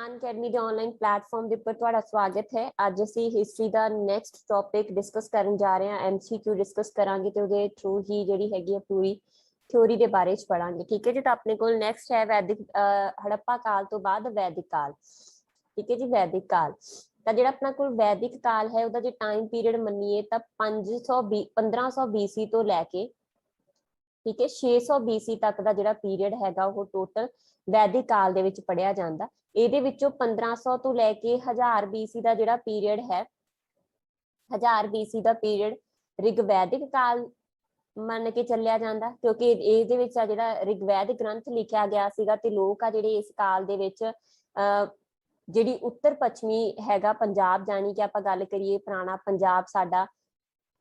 ਅਨ academy ਦੇ online platform ਦੇ ਉੱਪਰ ਤੁਹਾਡਾ ਸਵਾਗਤ ਹੈ। ਅੱਜ ਅਸੀਂ ਹਿਸਟਰੀ ਦਾ ਨੈਕਸਟ ਟੌਪਿਕ ਡਿਸਕਸ ਕਰਨ ਜਾ ਰਹੇ ਹਾਂ। ਐਮਸੀਕਿਊ ਡਿਸਕਸ ਕਰਾਂਗੇ ਤੇ ਉਹਦੇ ਥਰੂ ਹੀ ਜਿਹੜੀ ਹੈਗੀ ਹੈ ਪੂਰੀ ਥਿਉਰੀ ਦੇ ਬਾਰੇ ਚ ਪੜਾਂਗੇ। ਠੀਕ ਹੈ ਜੀ। ਤਾਂ ਆਪਣੇ ਕੋਲ ਨੈਕਸਟ ਹੈ ਵੈਦਿਕ ਹੜੱਪਾ ਕਾਲ ਤੋਂ ਬਾਅਦ ਵੈਦਿਕ ਕਾਲ। ਠੀਕ ਹੈ ਜੀ। ਵੈਦਿਕ ਕਾਲ ਤਾਂ ਜਿਹੜਾ ਆਪਣਾ ਕੋਲ ਵੈਦਿਕ ਕਾਲ ਹੈ ਉਹਦਾ ਜੇ ਟਾਈਮ ਪੀਰੀਅਡ ਮੰਨੀਏ ਤਾਂ 1500 BC ਤੋਂ ਲੈ ਕੇ ਠੀਕ ਹੈ 600 BC ਤੱਕ ਦਾ ਜਿਹੜਾ ਪੀਰੀਅਡ ਹੈਗਾ ਉਹ ਟੋਟਲ ਵੈਦਿਕ ਕਾਲ ਦੇ ਵਿੱਚ ਪੜਿਆ ਜਾਂਦਾ। ਇਹਦੇ ਵਿੱਚੋਂ 1500 ਤੋਂ ਲੈ ਕੇ 1000 BC ਦਾ ਜਿਹੜਾ ਪੀਰੀਅਡ ਹੈ 1000 BC ਦਾ ਪੀਰੀਅਡ ਰਿਗਵੈਦਿਕ ਕਾਲ ਮੰਨ ਕੇ ਚੱਲਿਆ ਜਾਂਦਾ, ਕਿਉਂਕਿ ਇਹਦੇ ਵਿੱਚ ਆ ਜਿਹੜਾ ਰਿਗਵੈਦ ਗ੍ਰੰਥ ਲਿਖਿਆ ਗਿਆ ਸੀਗਾ ਤੇ ਲੋਕ ਆ ਜਿਹੜੇ ਇਸ ਕਾਲ ਦੇ ਵਿੱਚ ਜਿਹੜੀ ਉੱਤਰ ਪੱਛਮੀ ਹੈਗਾ ਪੰਜਾਬ, ਜਾਣੀ ਕਿ ਆਪਾਂ ਗੱਲ ਕਰੀਏ ਪੁਰਾਣਾ ਪੰਜਾਬ ਸਾਡਾ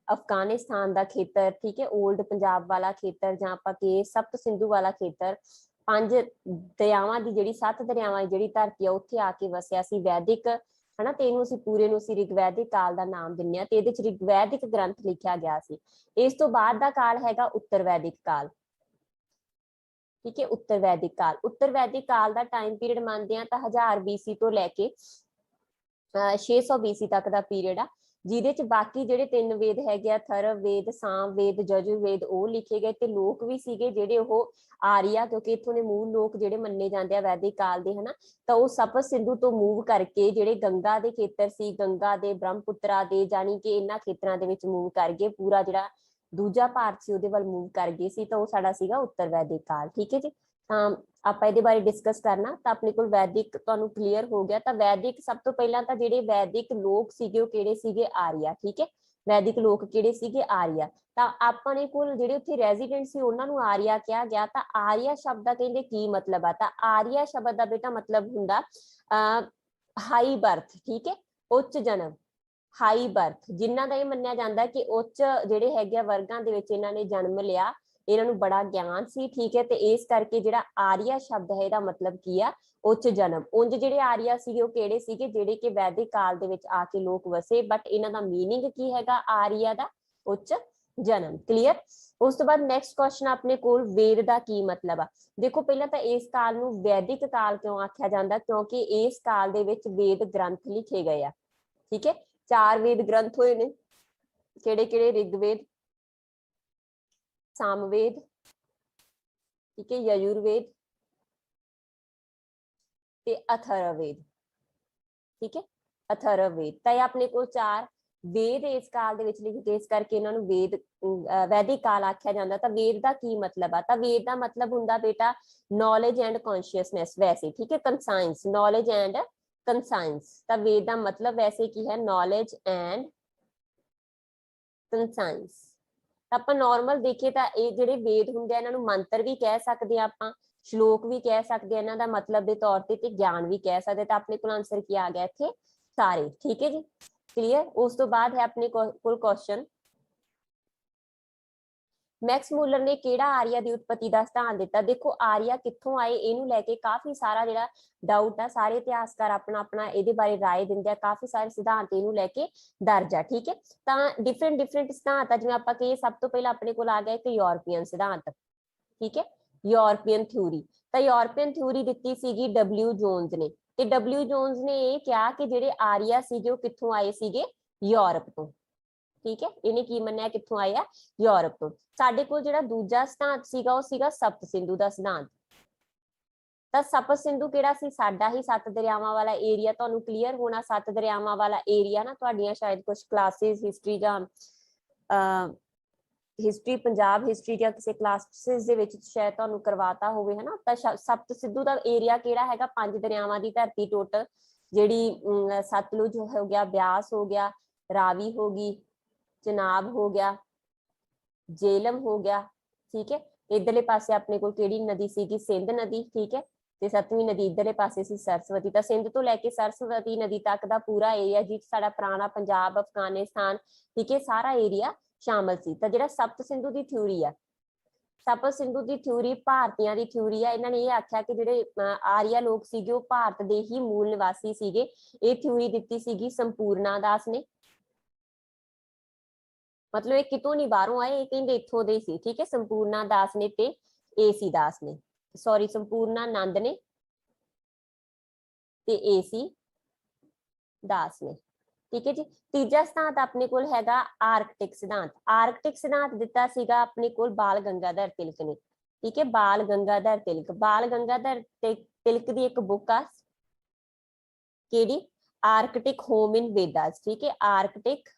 ਅਫਗਾਨਿਸਤਾਨ ਦਾ ਖੇਤਰ, ਠੀਕ ਹੈ, ਓਲਡ ਪੰਜਾਬ ਵਾਲਾ ਖੇਤਰ ਜਾਂ ਆਪਾਂ ਕਿ ਸਪਤ ਸਿੰਧੂ ਵਾਲਾ ਖੇਤਰ, 5 ਦਰਿਆਵਾਂ ਦੀ ਜਿਹੜੀ 7 ਦਰਿਆਵਾਂ ਦੀ ਜਿਹੜੀ ਧਰਤੀ ਆ ਉੱਥੇ ਆ ਕੇ ਵਸਿਆ ਸੀ ਵੈਦਿਕ, ਹਨਾ। ਤੇ ਇਹਨੂੰ ਅਸੀਂ ਪੂਰੇ ਨੂੰ ਅਸੀਂ ਰਿਗਵੈਦਿਕ ਕਾਲ ਦਾ ਨਾਮ ਦਿੰਦੇ ਹਾਂ ਤੇ ਇਹਦੇ ਚ ਰਿਗਵੈਦਿਕ ਗ੍ਰੰਥ ਲਿਖਿਆ ਗਿਆ ਸੀ। ਇਸ ਤੋਂ ਬਾਅਦ ਦਾ ਕਾਲ ਹੈਗਾ ਉੱਤਰ ਵੈਦਿਕ ਕਾਲ। ਠੀਕ ਹੈ। ਉੱਤਰ ਵੈਦਿਕ ਕਾਲ, ਉੱਤਰ ਵੈਦਿਕ ਕਾਲ ਦਾ ਟਾਈਮ ਪੀਰੀਅਡ ਮੰਨਦੇ ਆ ਤਾਂ 1000 BC ਤੋਂ ਲੈ ਕੇ 600 BC ਤੱਕ ਦਾ ਪੀਰੀਅਡ ਆ, ਜਿਹਦੇ ਚ ਬਾਕੀ ਜਿਹੜੇ 3 ਵੇਦ ਹੈਗੇ ਆ ਥਰਵ ਵੇਦ, ਸਾਮ ਵੇਦ, ਜਜੁਰ ਵੇਦ ਉਹ ਲਿਖੇ ਗਏ ਤੇ ਲੋਕ ਵੀ ਸੀਗੇ ਜਿਹੜੇ ਉਹ ਆਰੀਆ, ਕਿਉਂਕਿ ਇੱਥੋਂ ਦੇ ਮੂਲ ਲੋਕ ਜਿਹੜੇ ਮੰਨੇ ਜਾਂਦੇ ਆ ਵੈਦਿਕ ਕਾਲ ਦੇ, ਹਨਾ, ਤਾਂ ਉਹ ਸਪਤ ਸਿੰਧੂ ਤੋਂ ਮੂਵ ਕਰਕੇ ਜਿਹੜੇ ਗੰਗਾ ਦੇ ਖੇਤਰ ਸੀ, ਗੰਗਾ ਦੇ, ਬ੍ਰਹਮਪੁੱਤਰਾ ਦੇ, ਜਾਣੀ ਕਿ ਇਹਨਾਂ ਖੇਤਰਾਂ ਦੇ ਵਿੱਚ ਮੂਵ ਕਰ ਗਏ, ਪੂਰਾ ਜਿਹੜਾ ਦੂਜਾ ਭਾਰਤ ਸੀ ਉਹਦੇ ਵੱਲ ਮੂਵ ਕਰ ਗਏ ਸੀ, ਤਾਂ ਉਹ ਸਾਡਾ ਸੀਗਾ ਉੱਤਰ ਵੈਦਿਕ ਕਾਲ। ਠੀਕ ਹੈ ਜੀ। ਤਾਂ ਆਪਾਂ ਇਹਦੇ ਬਾਰੇ ਡਿਸਕਸ ਕਰਨਾ ਤਾਂ ਆਪਣੇ ਕੋਲ ਵੈਦਿਕ ਤੁਹਾਨੂੰ ਕਲੀਅਰ ਹੋ ਗਿਆ। ਤਾਂ ਵੈਦਿਕ ਸਭ ਤੋਂ ਪਹਿਲਾਂ ਤਾਂ ਜਿਹੜੇ ਵੈਦਿਕ ਲੋਕ ਸੀਗੇ ਉਹ ਕਿਹੜੇ ਸੀਗੇ? ਆਰੀਆ। ਠੀਕ ਹੈ। ਵੈਦਿਕ ਲੋਕ ਕਿਹੜੇ ਸੀਗੇ? ਆਰੀਆ। ਤਾਂ ਆਪਣੇ ਕੋਲ ਜਿਹੜੇ ਉੱਥੇ ਰੈਜ਼ੀਡੈਂਟ ਸੀ ਉਹਨਾਂ ਨੂੰ ਆਰੀਆ ਕਿਹਾ ਗਿਆ। ਤਾਂ ਆਰੀਆ ਸ਼ਬਦ ਦਾ ਕਹਿੰਦੇ ਕੀ ਮਤਲਬ ਆ? ਤਾਂ ਆਰੀਆ ਸ਼ਬਦ ਦਾ ਬੇਟਾ ਮਤਲਬ ਹੁੰਦਾ ਹਾਈ ਬਰਥ। ਠੀਕ ਹੈ। ਉੱਚ ਜਨਮ, ਹਾਈ ਬਰਥ, ਜਿਨ੍ਹਾਂ ਦਾ ਇਹ ਮੰਨਿਆ ਜਾਂਦਾ ਕਿ ਉੱਚ ਜਿਹੜੇ ਹੈਗੇ ਵਰਗਾਂ ਦੇ ਵਿੱਚ ਇਹਨਾਂ ਨੇ ਜਨਮ ਲਿਆ, ਇਹਨਾਂ ਨੂੰ ਬੜਾ ਗਿਆਨ ਸੀ। ਠੀਕ ਹੈ। ਤੇ ਇਸ ਕਰਕੇ ਜਿਹੜਾ ਆਰੀਆ ਸ਼ਬਦ ਹੈ ਇਹਦਾ ਮਤਲਬ ਕੀ ਆ? ਉੱਚ ਜਨਮ। ਉਂਝ ਜਿਹੜੇ ਆਰੀਆ ਸੀਗੇ ਉਹ ਕਿਹੜੇ ਸੀਗੇ? ਜਿਹੜੇ ਕਿ ਵੈਦਿਕ ਕਾਲ ਦੇ ਵਿੱਚ ਆ ਕੇ ਲੋਕ ਵਸੇ, ਬਟ ਇਹਨਾਂ ਦਾ ਮੀਨਿੰਗ ਕੀ ਹੈਗਾ ਆਰੀਆ ਦਾ? ਉੱਚ ਜਨਮ। ਕਲੀਅਰ। ਉਸ ਤੋਂ ਬਾਅਦ ਨੈਕਸਟ ਕੁਐਸਚਨ ਆਪਣੇ ਕੋਲ, ਵੇਦ ਦਾ ਕੀ ਮਤਲਬ ਆ? ਦੇਖੋ ਪਹਿਲਾਂ ਤਾਂ ਇਸ ਕਾਲ ਨੂੰ ਵੈਦਿਕ ਕਾਲ ਕਿਉਂ ਆਖਿਆ ਜਾਂਦਾ? ਕਿਉਂਕਿ ਇਸ ਕਾਲ ਦੇ ਵਿੱਚ ਵੇਦ ਗ੍ਰੰਥ ਲਿਖੇ ਗਏ ਆ। ਠੀਕ ਹੈ। 4 ਵੇਦ ਗ੍ਰੰਥ ਹੋਏ ਨੇ। ਕਿਹੜੇ ਕਿਹੜੇ? ਰਿਗਵੇਦ, ਸਾਮਵੇਦ, ਠੀਕ ਹੈ, ਯਜੁਰਵੇਦ ਤੇ ਅਥਰਵਵੇਦ। ਠੀਕ ਹੈ। ਅਥਰਵਵੇਦ। ਤਾਂ ਇਹ ਆਪਣੇ ਕੋਲ 4 ਵੇਦ ਇਸ ਕਾਲ ਦੇ ਵਿੱਚ ਲਿਖੇ ਗਏ, ਇਸ ਕਰਕੇ ਇਹਨਾਂ ਨੂੰ ਵੈਦਿਕ ਕਾਲ ਆਖਿਆ ਜਾਂਦਾ। ਤਾਂ ਵੇਦ ਦਾ ਕੀ ਮਤਲਬ ਆ? ਤਾਂ ਵੇਦ ਦਾ ਮਤਲਬ ਹੁੰਦਾ ਬੇਟਾ ਨੌਲੇਜ ਐਂਡ ਕੌਨਸ਼ੀਅਸਨੈਸ। ਵੈਸੇ ਠੀਕ ਹੈ, ਕੰਸਾਇੰਸ, ਨੌਲੇਜ ਐਂਡ ਕੰਸਾਇੰਸ। ਤਾਂ ਵੇਦ ਦਾ ਮਤਲਬ ਵੈਸੇ ਕੀ ਹੈ? Knowledge and conscience. ਤਾਂ ਆਪਾਂ ਨਾਰਮਲ ਦੇਖੀਏ ਤਾਂ ਇਹ ਜਿਹੜੇ ਵੇਦ ਹੁੰਦੇ ਆ ਇਹਨਾਂ ਨੂੰ ਮੰਤਰ ਵੀ ਕਹਿ ਸਕਦੇ ਆ, ਆਪਾਂ ਸ਼ਲੋਕ ਵੀ ਕਹਿ ਸਕਦੇ ਆ, ਇਹਨਾਂ ਦਾ ਮਤਲਬ ਦੇ ਤੌਰ ਤੇ ਗਿਆਨ ਵੀ ਕਹਿ ਸਕਦੇ। ਤਾਂ ਆਪਣੇ ਕੋਲ ਆਨਸਰ ਕੀ ਆ ਗਿਆ ਇੱਥੇ? ਸਾਰੇ। ਠੀਕ ਹੈ ਜੀ। ਕਲੀਅਰ। ਉਸ ਤੋਂ ਬਾਅਦ ਹੈ ਆਪਣੇ ਕੋਲ ਕੁਐਸਚਨ, ਮੈਕਸ ਮੂਲਰ ਨੇ ਕਿਹੜਾ ਆਰੀਆ ਦੀ ਉਤਪਤੀ ਦਾ ਸਿਧਾਂਤ ਦਿੱਤਾ? ਦੇਖੋ ਆਰੀਆ ਕਿੱਥੋਂ ਆਏ ਇਹਨੂੰ ਲੈ ਕੇ ਕਾਫੀ ਸਾਰਾ ਜਿਹੜਾ ਡਾਊਟ ਆ, ਸਾਰੇ ਇਤਿਹਾਸਕਾਰ ਆਪਣਾ ਆਪਣਾ ਇਹਦੇ ਬਾਰੇ ਰਾਏ ਦਿੰਦੇ ਆ, ਕਾਫੀ ਸਾਰੇ ਸਿਧਾਂਤ ਇਹਨੂੰ ਲੈ ਕੇ ਦਰਜ ਆ। ਠੀਕ ਹੈ। ਤਾਂ ਡਿਫਰੈਂਟ ਸਿਧਾਂਤ ਆ, ਜਿਵੇਂ ਆਪਾਂ ਕਹੀਏ ਸਭ ਤੋਂ ਪਹਿਲਾਂ ਆਪਣੇ ਕੋਲ ਆ ਗਿਆ ਇੱਕ ਯੂਰਪੀਅਨ ਸਿਧਾਂਤ। ਠੀਕ ਹੈ। European theory. ਤਾਂ ਯੂਰਪੀਅਨ ਥਿਊਰੀ ਦਿੱਤੀ ਸੀਗੀ W ਜੋਨਸ ਨੇ, ਤੇ W ਜੋਨਸ ਨੇ ਇਹ ਕਿਹਾ ਕਿ ਜਿਹੜੇ ਆਰੀਆ ਸੀਗੇ ਉਹ ਕਿੱਥੋਂ ਆਏ ਸੀਗੇ? ਯੂਰਪ ਤੋਂ। ਠੀਕ ਹੈ। ਇਹਨੇ ਕੀ ਮੰਨਿਆ? ਕਿੱਥੋਂ ਆਏ ਆ? ਯੂਰਪ ਤੋਂ। ਸਾਡੇ ਕੋਲ ਜਿਹੜਾ ਦੂਜਾ ਸਿਧਾਂਤ ਸੀਗਾ ਉਹ ਸੀਗਾ ਸਪਤ ਸਿੰਧੂ ਦਾ ਸਿਧਾਂਤ। ਤਾਂ ਸਪਤ ਸਿੰਧੂ ਕਿਹੜਾ ਸੀ? ਸਾਡਾ ਹੀ 7 ਦਰਿਆਵਾਂ ਵਾਲਾ ਏਰੀਆ। ਤੁਹਾਨੂੰ ਕਲੀਅਰ ਹੋਣਾ 7 ਦਰਿਆਵਾਂ ਵਾਲਾ ਏਰੀਆ ਨਾ, ਤੁਹਾਡੀਆਂ ਸ਼ਾਇਦ ਕੁਝ ਕਲਾਸਿਸ ਹਿਸਟਰੀ ਜਾਂ ਹਿਸਟਰੀ ਪੰਜਾਬ ਹਿਸਟਰੀ ਜਾਂ ਕਿਸੇ ਕਲਾਸਿਸ ਦੇ ਵਿੱਚ ਸ਼ਾਇਦ ਤੁਹਾਨੂੰ ਕਰਵਾਤਾ ਹੋਵੇ, ਹਨਾ। ਤਾਂ ਸਪਤ ਸਿੰਧੂ ਦਾ ਏਰੀਆ ਕਿਹੜਾ ਹੈਗਾ? 5 ਦਰਿਆਵਾਂ ਦੀ ਧਰਤੀ ਟੋਟਲ, ਜਿਹੜੀ ਸਤਲੁਜ ਹੋ ਗਿਆ, ਬਿਆਸ ਹੋ ਗਿਆ, ਰਾਵੀ ਹੋ ਗਈ, ਚਨਾਬ ਹੋ ਗਿਆ, ਜੇਲਮ ਹੋ ਗਿਆ। ਠੀਕ ਹੈ। ਇਧਰਲੇ ਪਾਸੇ ਆਪਣੇ ਕੋਲ ਕਿਹੜੀ ਨਦੀ ਸੀਗੀ? ਸਿੰਧ ਨਦੀ। ਠੀਕ ਹੈ। ਤੇ 7ਵੀਂ ਨਦੀ ਇਧਰਲੇ ਪਾਸੇ ਸੀ ਸਰਸਵਤੀ। ਤਾਂ ਸਿੰਧ ਤੋਂ ਲੈ ਕੇ ਸਰਸਵਤੀ ਨਦੀ ਤੱਕ ਦਾ ਪੂਰਾ ਏਰੀਆ ਜਿਸ ਸਾਡਾ ਪੁਰਾਣਾ ਪੰਜਾਬ, ਅਫਗਾਨਿਸਤਾਨ, ਠੀਕ ਹੈ, ਸਾਰਾ ਏਰੀਆ ਸ਼ਾਮਲ ਸੀ। ਤਾਂ ਜਿਹੜਾ ਸਪਤ ਸਿੰਧੂ ਦੀ ਥਿਊਰੀ ਆ, ਸਪਤ ਸਿੰਧੂ ਦੀ ਥਿਊਰੀ ਭਾਰਤੀਆਂ ਦੀ ਥਿਊਰੀ ਆ। ਇਹਨਾਂ ਨੇ ਇਹ ਆਖਿਆ ਕਿ ਜਿਹੜੇ ਆਰੀਆ ਲੋਕ ਸੀਗੇ ਉਹ ਭਾਰਤ ਦੇ ਹੀ ਮੂਲ ਨਿਵਾਸੀ ਸੀਗੇ। ਇਹ ਥਿਊਰੀ ਦਿੱਤੀ ਸੀਗੀ ਸੰਪੂਰਨਾ ਦਾਸ ਨੇ। ਮਤਲਬ ਇਹ ਕਿਤੋਂ ਨਹੀਂ ਬਾਹਰੋਂ ਆਏ, ਇਹ ਕਹਿੰਦੇ ਇੱਥੋਂ ਦੇ ਸੀ। ਠੀਕ ਹੈ। ਸੰਪੂਰਨਾ ਦਾਸ ਨੇ ਤੇ AC ਦਾਸ ਨੇ, ਸੌਰੀ ਸੰਪੂਰਨਾ ਨੰਦ ਨੇ ਤੇ ਏसी दास ने। ठीक है जी। तीजा सिद्धांत अपने कोल हैगा आर्कटिक सिद्धांत। आर्कटिक सिद्धांत दिता सीगा अपने कोल बाल गंगाधर तिलक ने। ठीक है, बाल गंगाधर तिलक। बाल गंगाधर तिलक दी एक बुक आ केड़ी, आर्कटिक होम इन वेदास। ठीक है, Arctic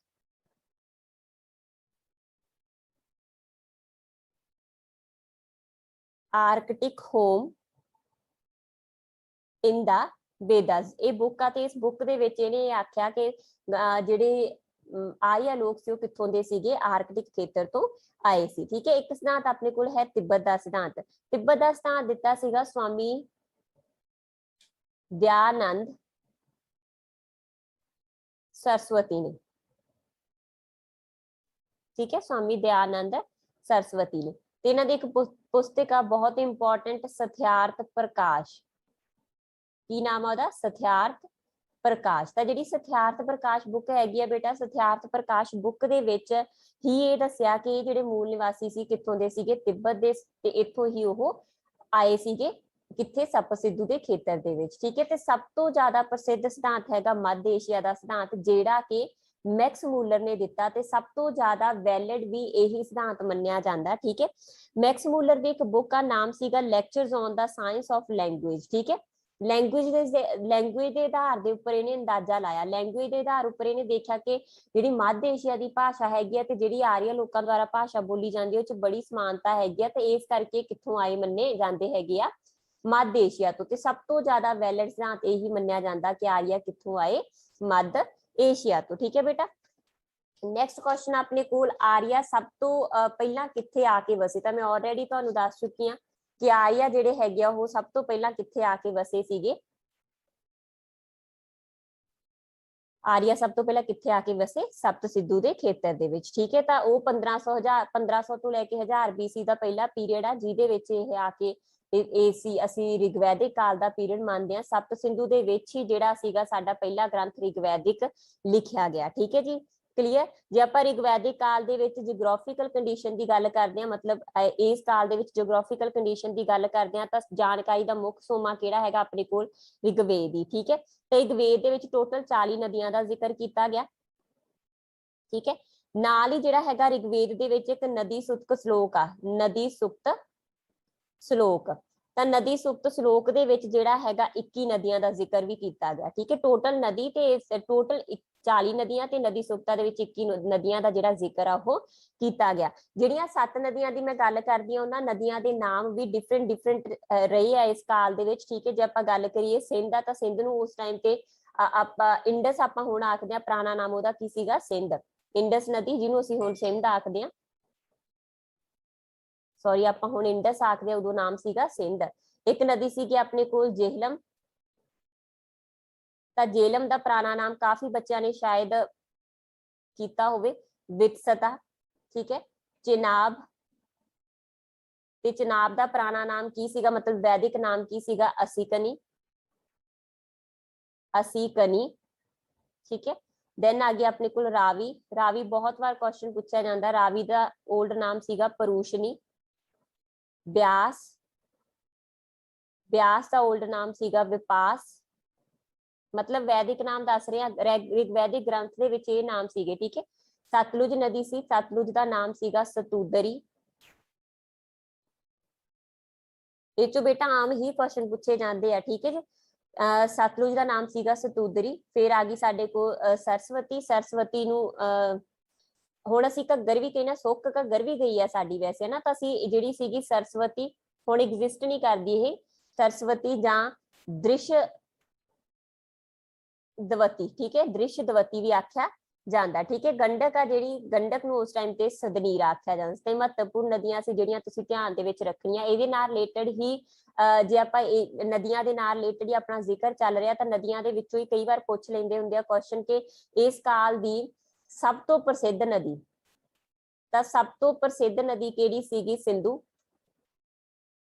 home in the Vedas ये बुक आ। इस बुक दे विच इहने आख्या कि जिहड़े आर्य लोग सी कित्थों दे सीगे, आर्कटिक खेतर तो आए सी। ठीक है, एक सिद्धांत अपने कोल है तिब्बत दा सिद्धांत। तिब्बत दा सिद्धांत दिता सीगा स्वामी दयानंद सरस्वती ने। ठीक है, स्वामी दयानंद सरस्वती ने। ते इन्हां दी एक पुस्तक आ बहुत इंपॉर्टेंट, सत्यार्थ प्रकाश। की नाम है ਉਹਦਾ, सत्यार्थ प्रकाश। ਤਾਂ ਜਿਹੜੀ सत्यार्थ प्रकाश बुक हैगी ਆ बेटा, सत्यार्थ प्रकाश बुक ਦੇ ਵਿੱਚ ਹੀ ਇਹ ਦੱਸਿਆ ਕਿ ਇਹ ਜਿਹੜੇ ਮੂਲ ਨਿਵਾਸੀ ਸੀ ਕਿੱਥੋਂ ਦੇ ਸੀਗੇ, ਤਿੱਬਤ ਦੇ, ਤੇ ਇੱਥੋਂ ਹੀ ਉਹ ਆਏ ਸੀਗੇ ਕਿੱਥੇ, ਸੱਪ ਸਿੱਧੂ ਦੇ ਖੇਤਰ ਦੇ ਵਿੱਚ। ਠੀਕ ਹੈ, ਤੇ ਸਭ ਤੋਂ ਜ਼ਿਆਦਾ ਪ੍ਰਸਿੱਧ ਸਿਧਾਂਤ ਹੈਗਾ ਮੱਧ ਏਸ਼ੀਆ ਦਾ ਸਿਧਾਂਤ, ਜਿਹੜਾ ਕਿ ਮੈਕਸ ਮੂਲਰ ਨੇ ਦਿੱਤਾ ਤੇ ਸਭ ਤੋਂ ਜ਼ਿਆਦਾ ਵੈਲਿਡ ਵੀ ਇਹੀ ਸਿਧਾਂਤ ਮੰਨਿਆ ਜਾਂਦਾ। ਠੀਕ ਹੈ, ਮੈਕਸ ਮੂਲਰ ਦੀ ਇੱਕ ਬੁੱਕ ਦਾ ਨਾਮ ਸੀਗਾ lectures on the science of language. ਠੀਕ ਹੈ, लैंगुएज के आधार के उपर इन्हें अंदाजा लाया। लैंगुएज के आधार उपर इन्हें देखा कि जिहड़ी मध्य एशिया की भाषा हैगी ते जिहड़ी आर्य लोकां द्वारा भाषा बोली जाती है उस बड़ी समानता हैगी ते इस करके कित्थों आए मन्ने जाते हैगे आ, मध्य एशिया तो। सब तो ज्यादा वैलिड सिद्धांत यही मन्निया जाता कि आर्य कित्थों आए, मध्य एशिया तो। ठीक है बेटा, नैक्सट क्वेश्चन अपने कोल आर्य सब तो पहला कित्थे आके वसे। तो मैं ऑलरेडी तुहानूं दस चुकी हाँ कि आर्य जिहड़े हैगे आ वो सब तो पहला कित्थे आके वसे सीगे। आर्य सब तो पहला कित्थे आके वसे, सप्त सिद्धू दे खेतर दे विच। ठीक है, तो वो 1500 तो लैके 1000 BC का पहला पीरियड आ जिहदे विच इह आके असी ऋग्वैदिक काल का पीरियड मानते हैं। सप्त सिंधु दे विच ही जिहड़ा सीगा साडा पहला ग्रंथ ऋग्वैदिक लिखिया गया। ठीक है जी, क्लीयर। जे आपां ऋग्वैदिक काल दे विच जियोग्राफिकल कंडीशन की गल करते हैं, मतलब इस काल दे विच जियोग्राफिकल कंडीशन की गल करते हैं, तो जानकारी का मुख्य सोमा किहड़ा हैगा अपने कोल, ऋग्वेद ही। ठीक है, तो ऋग्वेद दे विच टोटल 40 नदियां का जिक्र किया गया। ठीक है, नाल ही जिहड़ा हैगा ऋग्वेद दे विच एक नदी सुक्त श्लोक आ, नदी सुक्त श्लोक। तो नदी सुक्त श्लोक दे विच जिहड़ा हैगा 21 नदियां का जिक्र भी किया गया। ठीक है, टोटल नदी ते टोटल 40 नदियां ते नदी सुक्ता दे विच 21 नदियां का जिहड़ा जिक्र आ वो किया गया। जिहड़ियां 7 नदियां दी मैं गल करदी हां उन्हां नदियां दे नाम भी डिफरेंट रहे आ इस काल दे विच। ठीक है, जे आपां गल करिए सिंध आ तां सिंध नूं उस टाइम ते आपां इंडस आपां हुण आखदे आ, पुराना नाम ओहदा की सीगा, सिंध। इंडस नदी जिहनूं असीं हुण सिंध आखदे आ, सॉरी आपां हुण इंडस आखदे, उदों नाम सीगा सिंध। एक नदी सीगी अपने कोल जेहलम, तां जेहलम दा पुराना नाम काफी बच्चों ने शायद कीता होवे, वित्सता। ठीक है, चिनाब, ते चिनाब दा पुराना नाम की सीगा, मतलब वैदिक नाम की सीगा, असीकनी, असीकनी। ठीक है, देन आ गया अपने कोल रावी। रावी बहुत बार क्वेश्चन पूछा जाता, रावी दा ओल्ड नाम सीगा परूशनी। ब्यास, ब्यास का ओल्ड नाम सीगा विपास। मतलब वैदिक नाम दस रहे हैं, ऋग्वैदिक ग्रंथ दे विच ये नाम सीगे। ठीक है, सतलुज नदी सी, सतलुज का नाम सीगा सतुदरी। ये चो बेटा आम ही क्वेश्चन पूछे जाते हैं। ठीक है जी, सतलुज का नाम सीगा सतुदरी। फिर आ गई साडे को सरस्वती। सरस्वती नूं हुण असीं घग्गर भी कहना, सुख घग्गर भी गई है साडी वैसे ना, तो असीं जिहड़ी सीगी सरस्वती हुण एग्जिस्ट नहीं करदी ये सरस्वती जां दृश्य दवती। ठीक है, दृश्य दवती भी आख्या जाता। ठीक है, गंडक आ जिहड़ी, गंडक नूं उस टाइम ते सदनीर आख्या जांदा। ते महत्वपूर्ण नदियां सी जिहड़ियां तुसीं ध्यान दे विच रखणीआं। इहदे नाल रिलेटेड ही जे आपां नदियां दे नाल रिलेटेड ही अपना जिक्र चल रहा, तो नदियां दे विचों ही कई बार पुछ लैंदे हुंदे आ क्वेश्चन कि इस काल दी सब तो प्रसिद्ध नदी, तो सब तो प्रसिद्ध नदी किहड़ी सीगी, सिंधु।